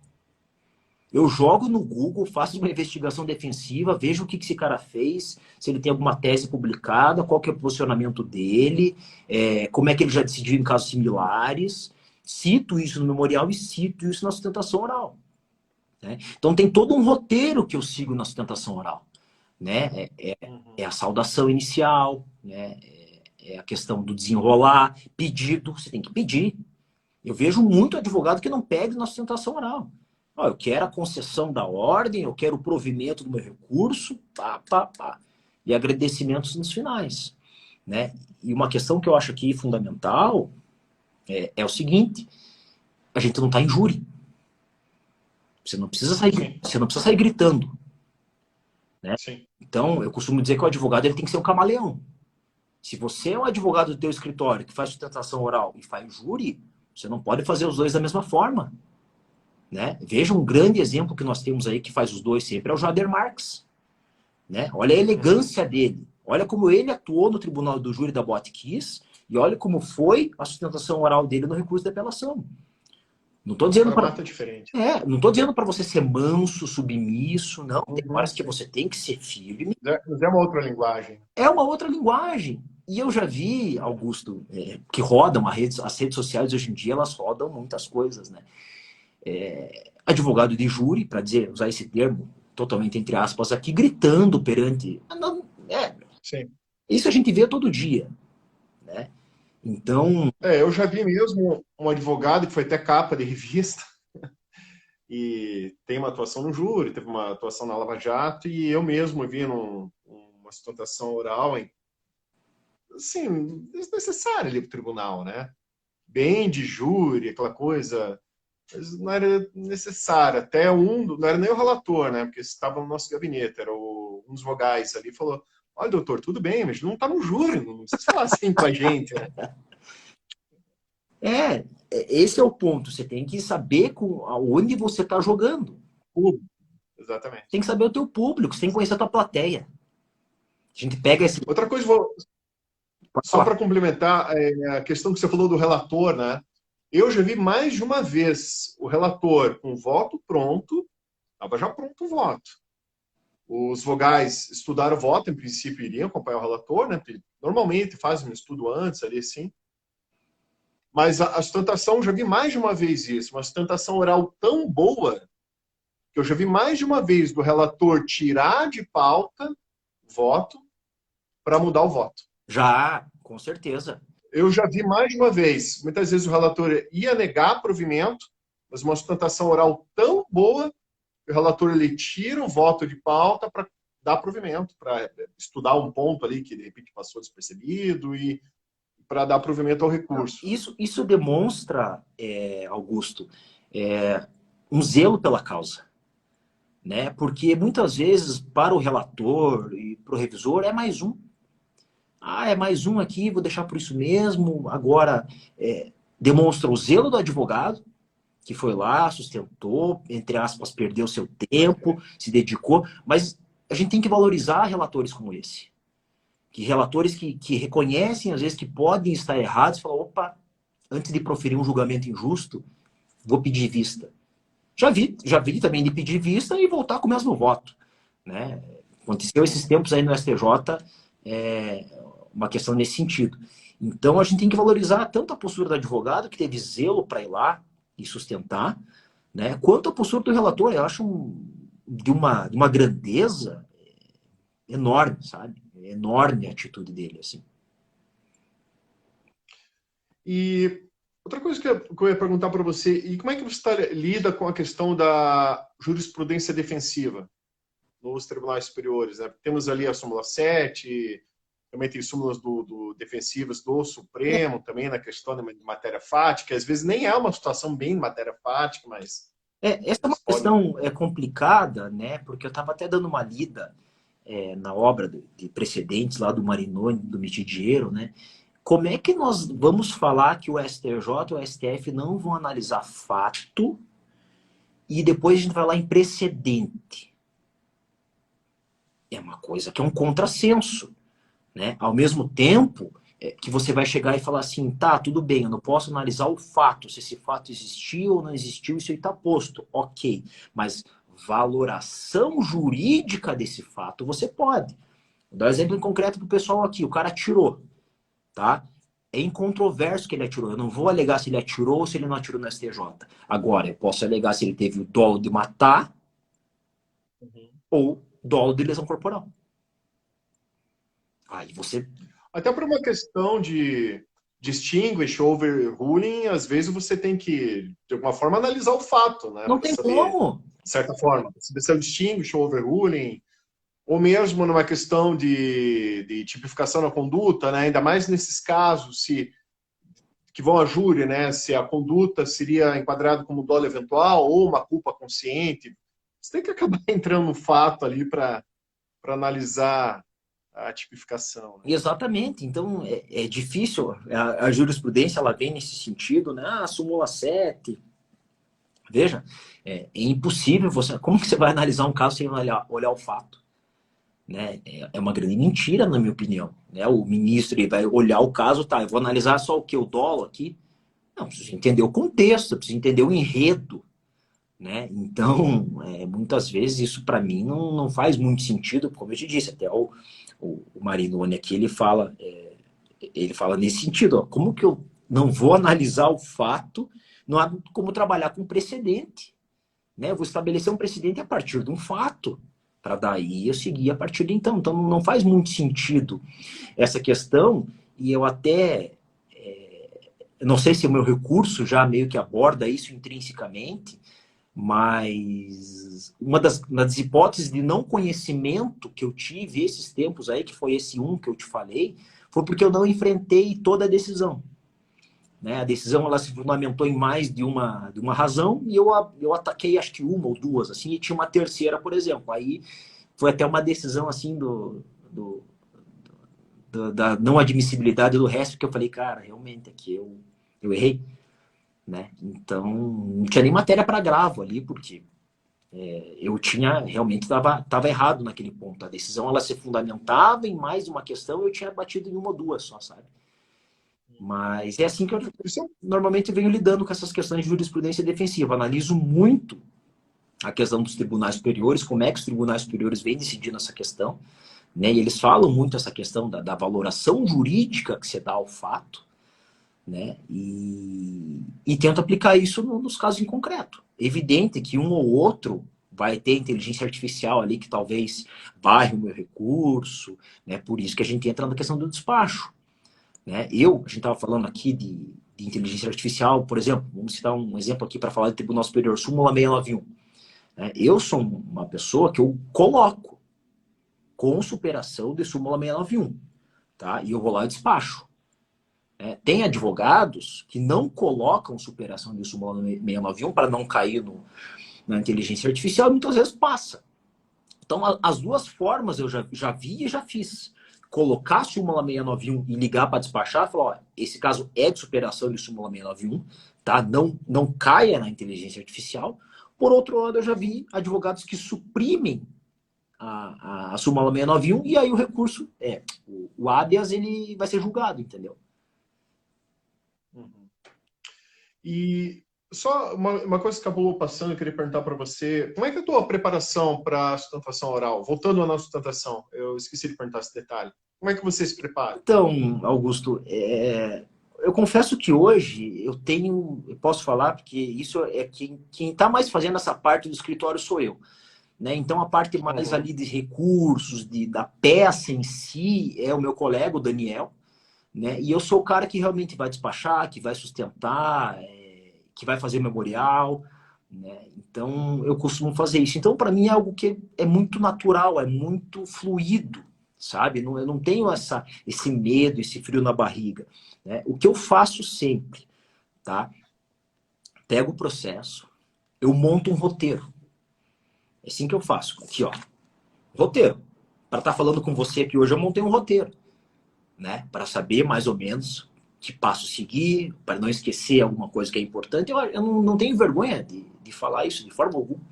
Eu jogo no Google, faço uma investigação defensiva, vejo o que esse cara fez, se ele tem alguma tese publicada, qual que é o posicionamento dele, como é que ele já decidiu em casos similares. Cito isso no memorial e cito isso na sustentação oral. Né? Então tem todo um roteiro que eu sigo na sustentação oral. Né? É a saudação inicial, né? É a questão do desenrolar, pedido, você tem que pedir. Eu vejo muito advogado que não pede na sustentação oral. Eu quero a concessão da ordem, eu quero o provimento do meu recurso, pá. E agradecimentos nos finais. Né? E uma questão que eu acho aqui fundamental é o seguinte, a gente não está em júri. Você não precisa sair gritando. Né? Então, eu costumo dizer que o advogado ele tem que ser um camaleão. Se você é um advogado do teu escritório que faz sustentação oral e faz júri, você não pode fazer os dois da mesma forma. Né? Veja um grande exemplo que nós temos aí que faz os dois sempre, é o Jader Marques. Né? Olha a elegância dele. Olha como ele atuou no tribunal do júri da Botkiss E olha como foi a sustentação oral dele no recurso de apelação. Não estou dizendo para diferente. não estou dizendo para você ser manso, submisso, não. Tem horas que Sim. você tem que ser firme. Mas é uma outra linguagem. É uma outra linguagem. E eu já vi, Augusto, que rodam as redes sociais hoje em dia, elas rodam muitas coisas, né? Advogado de júri, para usar esse termo totalmente entre aspas aqui, gritando perante. Sim. Isso a gente vê todo dia, né? Então. Eu já vi mesmo um advogado que foi até capa de revista e tem uma atuação no júri, teve uma atuação na Lava Jato, e eu mesmo vi uma sustentação oral, assim, desnecessária ali para o tribunal, né? Bem de júri, aquela coisa, mas não era necessário. Até não era nem o relator, né? Porque estava no nosso gabinete, era um dos vogais ali, falou: olha, doutor, tudo bem, mas não está no júri, não precisa falar assim com a gente, né? Esse é o ponto. Você tem que saber onde você está jogando. Exatamente. Tem que saber o teu público, você tem que conhecer a tua plateia. A gente pega esse. Outra coisa, só para complementar, a questão que você falou do relator, né? Eu já vi mais de uma vez o relator com o voto pronto, estava já pronto o voto. Os vogais estudaram o voto, em princípio iriam acompanhar o relator, né? Normalmente fazem um estudo antes, ali assim. Mas a sustentação, já vi mais de uma vez isso, uma sustentação oral tão boa, que eu já vi mais de uma vez do relator tirar de pauta o voto para mudar o voto. Já, com certeza. Eu já vi mais de uma vez. Muitas vezes o relator ia negar provimento, mas uma sustentação oral tão boa que o relator ele tira o voto de pauta para dar provimento, para estudar um ponto ali que de repente passou despercebido e para dar provimento ao recurso. Isso demonstra, Augusto, um zelo pela causa, né? Porque muitas vezes para o relator e para o revisor é mais um. É mais um aqui, vou deixar por isso mesmo. Agora, demonstra o zelo do advogado, que foi lá, sustentou, entre aspas, perdeu seu tempo, se dedicou, mas a gente tem que valorizar relatores como esse. Relatores que reconhecem, às vezes, que podem estar errados, e falam, opa, antes de proferir um julgamento injusto, vou pedir vista. Já vi também de pedir vista e voltar com o mesmo voto, né? Aconteceu esses tempos aí no STJ, uma questão nesse sentido. Então, a gente tem que valorizar tanto a postura do advogado, que teve zelo para ir lá e sustentar, né, quanto a postura do relator. Eu acho de uma grandeza enorme, sabe? Enorme a atitude dele, assim. E outra coisa que eu ia perguntar para você, e como é que você lida com a questão da jurisprudência defensiva nos tribunais superiores, né? Temos ali a súmula 7, também tem súmulas defensivas do Supremo, também na questão de matéria fática, às vezes nem é uma situação bem matéria fática, mas... Essa é uma questão complicada, né? Porque eu estava até dando uma lida na obra de precedentes lá do Marinoni, do Mitidiero, né? Como é que nós vamos falar que o STJ e o STF não vão analisar fato e depois a gente vai lá em precedente? É uma coisa que é um contrassenso, né? Ao mesmo tempo que você vai chegar e falar assim, tá, tudo bem, eu não posso analisar o fato, se esse fato existiu ou não existiu, isso aí está posto, ok. Mas valoração jurídica desse fato você pode. Vou dar um exemplo em concreto para o pessoal aqui. O cara atirou, tá? É incontroverso que ele atirou. Eu não vou alegar se ele atirou ou se ele não atirou no STJ. Agora, eu posso alegar se ele teve o dolo de matar ou dolo de lesão corporal. Aí você... Até por uma questão de distinguish overruling, às vezes você tem que, de alguma forma, analisar o fato, né? Não tem como. De certa forma. Se é o distinguish overruling, ou mesmo numa questão de tipificação na conduta, né? Ainda mais nesses casos que vão a júri, né? Se a conduta seria enquadrada como dolo eventual ou uma culpa consciente. Você tem que acabar entrando no fato ali para analisar a tipificação. Né? Exatamente. Então, é difícil. A jurisprudência ela vem nesse sentido, né? Súmula 7. Veja, é impossível você... Como que você vai analisar um caso sem olhar o fato? né? É uma grande mentira, na minha opinião. Né? O ministro ele vai olhar o caso, tá, eu vou analisar só o que eu dolo aqui. Não, preciso entender o contexto, preciso entender o enredo, né? Então, muitas vezes isso para mim não faz muito sentido, como eu te disse, até o Marinoni aqui, ele fala nesse sentido, ó, como que eu não vou analisar o fato, não há como trabalhar com precedente, né? Eu vou estabelecer um precedente a partir de um fato, para daí eu seguir a partir de então. Então não faz muito sentido essa questão, e eu até não sei se o meu recurso já meio que aborda isso intrinsecamente, mas uma das hipóteses de não conhecimento que eu tive esses tempos aí, que foi esse que eu te falei, foi porque eu não enfrentei toda a decisão. Né? A decisão ela se fundamentou em mais de uma razão e eu ataquei acho que uma ou duas, assim, e tinha uma terceira, por exemplo. Aí foi até uma decisão assim da não admissibilidade do resto, que eu falei, cara, realmente aqui eu errei. Né? Então, não tinha nem matéria para agravo ali, porque eu tinha realmente estava errado naquele ponto. A decisão ela se fundamentava em mais uma questão, eu tinha batido em uma ou duas só, sabe? Mas é assim que eu Isso é normalmente venho lidando com essas questões de jurisprudência defensiva. Analiso muito a questão dos tribunais superiores, como é que os tribunais superiores vêm decidindo essa questão, né? E eles falam muito essa questão da valoração jurídica que se dá ao fato, né? E tento aplicar isso nos casos em concreto. Evidente que um ou outro vai ter inteligência artificial ali que talvez barre o meu recurso, né? Por isso que a gente entra na questão do despacho. Né? A gente estava falando aqui de inteligência artificial, por exemplo, vamos citar um exemplo aqui para falar de Tribunal Superior, súmula 691. Né? Eu sou uma pessoa que eu coloco com superação de súmula 691, tá? E eu vou lá e despacho. Né? Tem advogados que não colocam superação de súmula 691 para não cair na inteligência artificial e muitas vezes passa. Então, as duas formas eu já vi e já fiz. Colocar a súmula 691 e ligar para despachar, falar, ó, esse caso é de superação de súmula 691, tá? Não caia na inteligência artificial. Por outro lado, eu já vi advogados que suprimem a súmula 691 e aí o recurso, o habeas, ele vai ser julgado, entendeu? Uhum. E só uma coisa que acabou passando, eu queria perguntar para você, como é que é a tua preparação para a sustentação oral? Voltando à nossa sustentação, eu esqueci de perguntar esse detalhe. Como é que você se prepara? Então, Augusto, eu confesso que hoje eu posso falar, porque isso é quem está mais fazendo essa parte do escritório sou eu. Né? Então, a parte mais Uhum. ali de recursos, da peça em si, é o meu colega, o Daniel. Né? E eu sou o cara que realmente vai despachar, que vai sustentar, que vai fazer memorial. Né? Então, eu costumo fazer isso. Então, para mim, é algo que é muito natural, é muito fluido, sabe? Eu não tenho esse medo, esse frio na barriga. Né? O que eu faço sempre, tá? Pego o processo, eu monto um roteiro. É assim que eu faço. Aqui, ó. Roteiro. Para estar falando com você aqui hoje, eu montei um roteiro. Né? Para saber mais ou menos que passo seguir, para não esquecer alguma coisa que é importante. Eu não tenho vergonha de falar isso de forma alguma.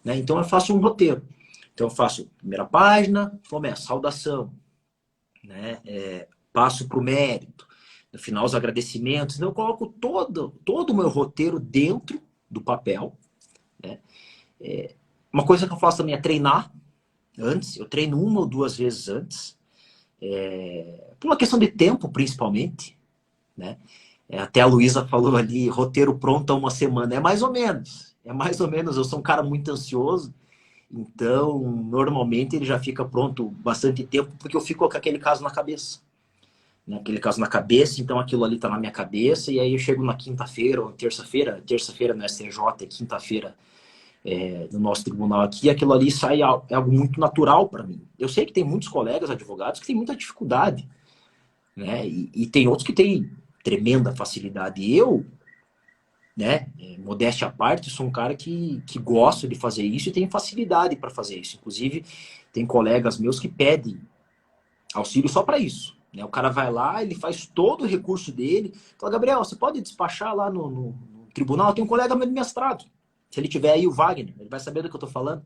Né? Então eu faço um roteiro. Então eu faço primeira página, começa, saudação, né? Passo para o mérito, no final os agradecimentos. Então eu coloco todo o meu roteiro dentro do papel. Né? Uma coisa que eu faço também é treinar antes. Eu treino uma ou duas vezes antes. Por uma questão de tempo, principalmente. Né? Até a Luísa falou ali, roteiro pronto há uma semana. É mais ou menos. É mais ou menos. Eu sou um cara muito ansioso. Então, normalmente ele já fica pronto bastante tempo, porque eu fico com aquele caso na cabeça. Né? Aquele caso na cabeça, então aquilo ali tá na minha cabeça, e aí eu chego na quinta-feira ou terça-feira no STJ, quinta-feira no nosso tribunal aqui, e aquilo ali sai é algo muito natural para mim. Eu sei que tem muitos colegas advogados que têm muita dificuldade, né? E tem outros que têm tremenda facilidade. Eu, né, modéstia à parte, sou um cara que gosta de fazer isso e tem facilidade para fazer isso. Inclusive, tem colegas meus que pedem auxílio só para isso. Né? O cara vai lá, ele faz todo o recurso dele, fala, Gabriel, você pode despachar lá no tribunal? Tem um colega meu de mestrado. Se ele tiver aí, o Wagner, ele vai saber do que eu estou falando.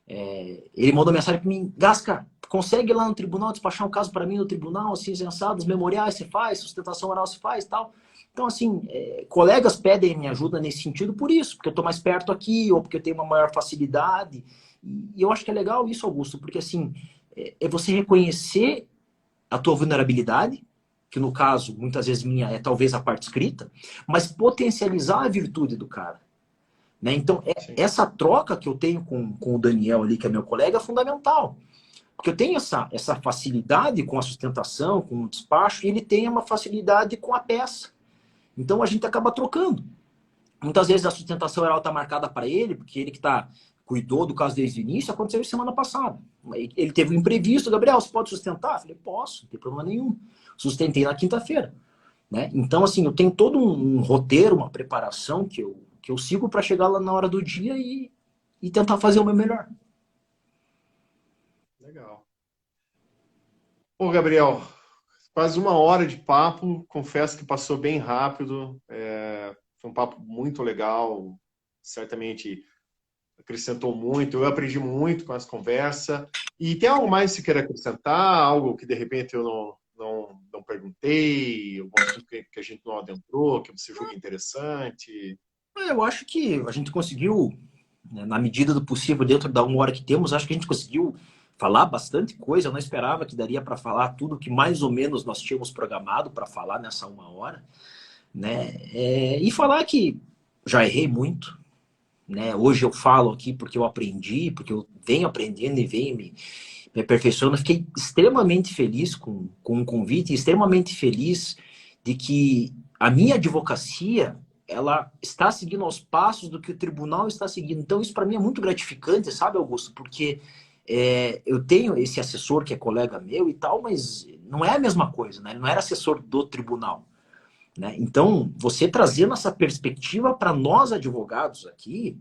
Ele mandou mensagem para mim: Gasca, consegue lá no tribunal despachar um caso para mim no tribunal, assim, sensados, memoriais se faz, sustentação oral se faz e tal. Então, assim, colegas pedem minha ajuda nesse sentido por isso, porque eu estou mais perto aqui, ou porque eu tenho uma maior facilidade. E eu acho que é legal isso, Augusto, porque, assim, é você reconhecer a tua vulnerabilidade, que no caso, muitas vezes minha é talvez a parte escrita, mas potencializar a virtude do cara. Né? Então, essa troca que eu tenho com o Daniel ali, que é meu colega, é fundamental. Porque eu tenho essa facilidade com a sustentação, com o despacho, e ele tem uma facilidade com a peça. Então, a gente acaba trocando. Muitas vezes a sustentação oral está marcada para ele, porque ele que cuidou do caso desde o início, aconteceu semana passada. Ele teve um imprevisto: Gabriel, você pode sustentar? Eu falei: posso, não tem problema nenhum. Sustentei na quinta-feira. Né? Então, assim, eu tenho todo um roteiro, uma preparação que eu sigo para chegar lá na hora do dia e tentar fazer o meu melhor. Legal. Bom, Gabriel, quase uma hora de papo, confesso que passou bem rápido, foi um papo muito legal, certamente acrescentou muito, eu aprendi muito com essa conversa. E tem algo mais que você queira acrescentar, algo que de repente eu não perguntei, algum assunto que a gente não adentrou, que você julga interessante? Eu acho que a gente conseguiu, né, na medida do possível, dentro da uma hora que temos, acho que a gente conseguiu falar bastante coisa. Eu não esperava que daria para falar tudo que mais ou menos nós tínhamos programado para falar nessa uma hora. Né? E falar que já errei muito. Né? Hoje eu falo aqui porque eu aprendi, porque eu venho aprendendo e venho me aperfeiçoando. Fiquei extremamente feliz com o convite, extremamente feliz de que a minha advocacia ela está seguindo aos passos do que o tribunal está seguindo. Então isso para mim é muito gratificante, sabe, Augusto? Porque eu tenho esse assessor que é colega meu e tal, mas não é a mesma coisa, né? Ele não era assessor do tribunal. Né? Então, você trazendo essa perspectiva para nós advogados aqui,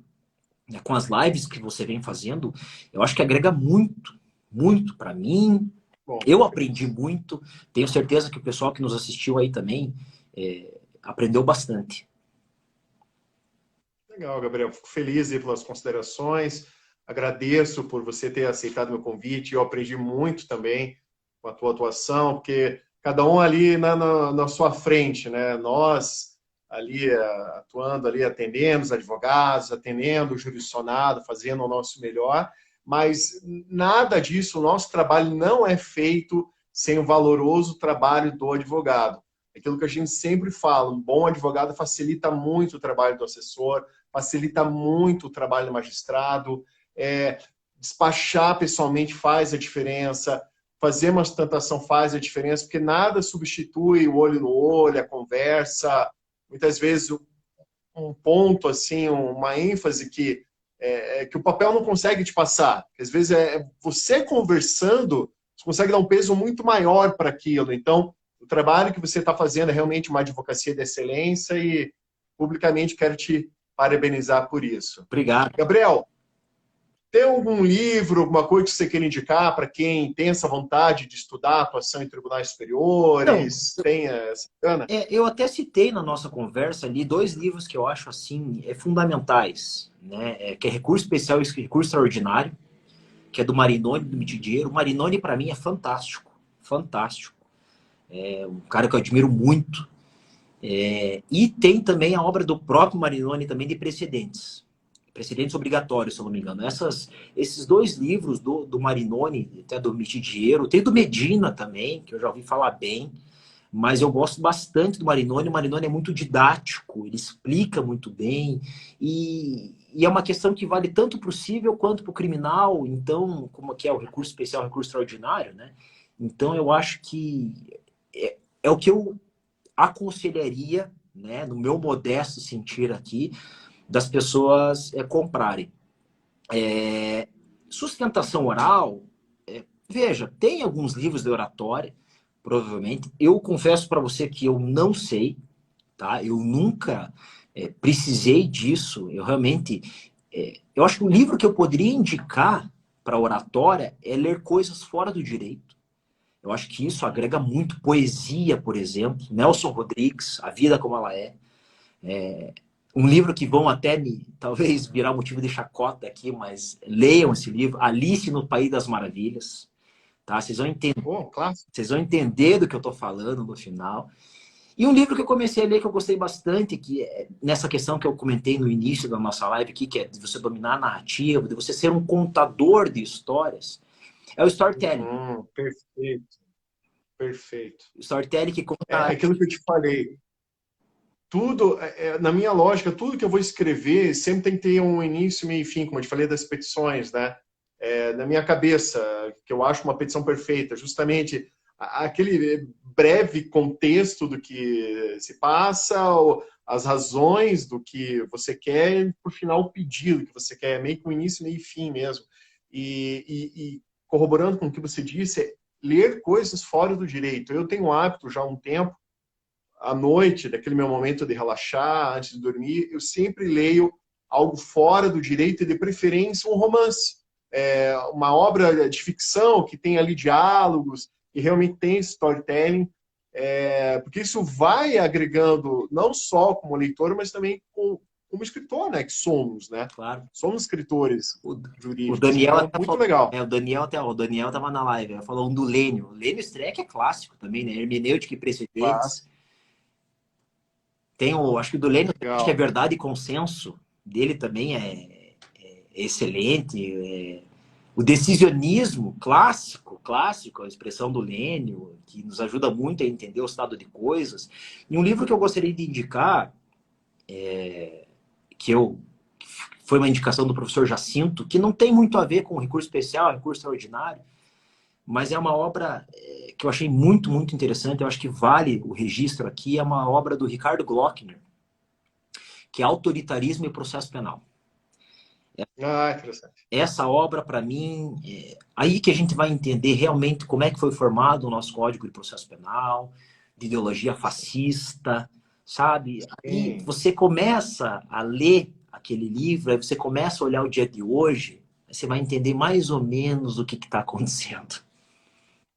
né, com as lives que você vem fazendo, eu acho que agrega muito, muito para mim. Bom, Eu aprendi muito, tenho certeza que o pessoal que nos assistiu aí também aprendeu bastante. legal, Gabriel. Fico feliz aí pelas considerações. Agradeço por você ter aceitado meu convite. Eu aprendi muito também com a tua atuação, porque cada um ali na sua frente, né? Nós ali atuando ali, atendendo os advogados, atendendo o jurisdicionado, fazendo o nosso melhor, mas nada disso, o nosso trabalho não é feito sem o valoroso trabalho do advogado. Aquilo que a gente sempre fala, um bom advogado facilita muito o trabalho do assessor, facilita muito o trabalho do magistrado, despachar pessoalmente faz a diferença, fazer uma sustentação faz a diferença, porque nada substitui o olho no olho, a conversa. Muitas vezes um ponto, assim, uma ênfase que o papel não consegue te passar. Às vezes você conversando, você consegue dar um peso muito maior para aquilo. Então, o trabalho que você está fazendo é realmente uma advocacia de excelência e publicamente quero te parabenizar por isso. Obrigado. Gabriel, tem algum livro, alguma coisa que você queira indicar para quem tem essa vontade de estudar atuação em tribunais superiores? Não, Tem essa gana? eu até citei na nossa conversa ali 2 livros que eu acho assim fundamentais, né? Que é Recurso Especial e Recurso Extraordinário, que é do Marinoni, do Mitidiero. O Marinoni para mim é fantástico, fantástico. É um cara que eu admiro muito. E tem também a obra do próprio Marinoni também de precedentes. Precedentes obrigatórios, se eu não me engano. Esses 2 livros do Marinoni, até do Mitidiero, tem do Medina também, que eu já ouvi falar bem, mas eu gosto bastante do Marinoni. O Marinoni é muito didático, ele explica muito bem, e é uma questão que vale tanto para o civil quanto para o criminal, então, como que é o recurso especial, o recurso extraordinário, né? Então, eu acho que é o que eu aconselharia, né, no meu modesto sentir aqui, das pessoas comprarem. Sustentação oral, veja, tem alguns livros de oratória, provavelmente. Eu confesso para você que eu não sei, tá? Eu nunca precisei disso. Eu realmente, eu acho que o livro que eu poderia indicar para oratória é ler coisas fora do direito. Eu acho que isso agrega muito. Poesia, por exemplo, Nelson Rodrigues, A Vida Como Ela É. um livro que vão até me, talvez, virar motivo de chacota aqui, mas leiam esse livro, Alice no País das Maravilhas, tá? Pô, clássico. Vocês vão entender do que eu estou falando no final. E um livro que eu comecei a ler, que eu gostei bastante, que é nessa questão que eu comentei no início da nossa live aqui, que é de você dominar a narrativa, de você ser um contador de histórias, é o Storytelling. Perfeito, perfeito. O Storytelling que É conta... aquilo que eu te falei. Tudo, na minha lógica, tudo que eu vou escrever sempre tem que ter um início, meio e fim, como eu te falei das petições, né? Na minha cabeça, que eu acho uma petição perfeita, justamente aquele breve contexto do que se passa, as razões do que você quer, e por final o pedido que você quer, meio com início, meio e fim mesmo. E corroborando com o que você disse, ler coisas fora do direito. Eu tenho um hábito já há um tempo, à noite, daquele meu momento de relaxar, antes de dormir, eu sempre leio algo fora do direito e, de preferência, um romance. Uma obra de ficção que tem ali diálogos, que realmente tem storytelling, porque isso vai agregando, não só como leitor, mas também como escritor, né, que somos, né? Claro. Somos escritores O jurídicos, Daniel então, até muito falou, legal. o Daniel estava na live, ele falou um do Lênio. O Lênio Streck é clássico também, né? Hermenêutica e Claro, precedentes. Tem o, acho que o do Lênio, acho que é legal. Verdade e Consenso, dele também é excelente. O decisionismo clássico, a expressão do Lênio, que nos ajuda muito a entender o estado de coisas. E um livro que eu gostaria de indicar, que foi uma indicação do professor Jacinto, que não tem muito a ver com recurso especial, recurso extraordinário, mas é uma obra que eu achei muito, muito interessante, eu acho que vale o registro aqui, é uma obra do Ricardo Glockner, que é Autoritarismo e Processo Penal. Interessante. Essa obra, para mim, aí que a gente vai entender realmente como é que foi formado o nosso Código de Processo Penal, de ideologia fascista, sabe? Aí Sim. você começa a ler aquele livro, aí você começa a olhar o dia de hoje, aí você vai entender mais ou menos o que está acontecendo.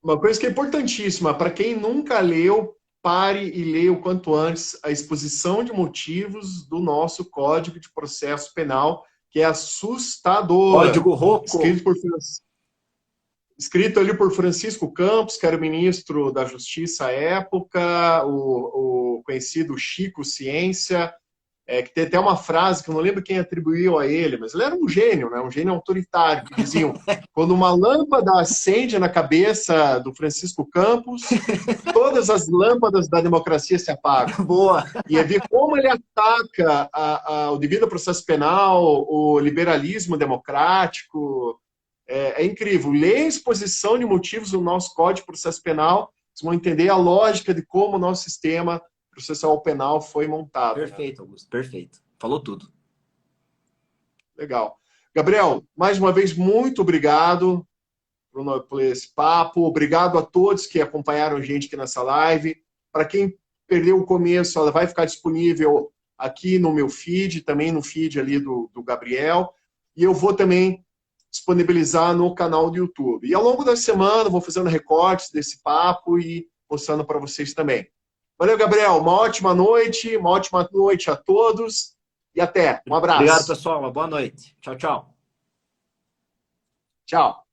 Uma coisa que é importantíssima, para quem nunca leu, pare e leia o quanto antes a exposição de motivos do nosso Código de Processo Penal, que é assustadora. Código Rocco. Escrito ali por Francisco Campos, que era o ministro da Justiça à época, o conhecido Chico Ciência, que tem até uma frase que eu não lembro quem atribuiu a ele, mas ele era um gênio, né? Um gênio autoritário, que diziam: quando uma lâmpada acende na cabeça do Francisco Campos, todas as lâmpadas da democracia se apagam. Boa. E é ver como ele ataca o devido processo penal, o liberalismo democrático. É incrível. Lê a exposição de motivos do nosso Código de Processo Penal, vocês vão entender a lógica de como o nosso sistema processual penal foi montado. Perfeito, Augusto, perfeito. Falou tudo. Legal. Gabriel, mais uma vez, muito obrigado por esse papo. Obrigado a todos que acompanharam a gente aqui nessa live. Para quem perdeu o começo, ela vai ficar disponível aqui no meu feed, também no feed ali do Gabriel. E eu vou também disponibilizar no canal do YouTube. E ao longo da semana, vou fazendo recortes desse papo e mostrando para vocês também. Valeu, Gabriel. Uma ótima noite a todos e até. Um Obrigado, abraço. pessoal. Uma boa noite. Tchau, tchau. Tchau.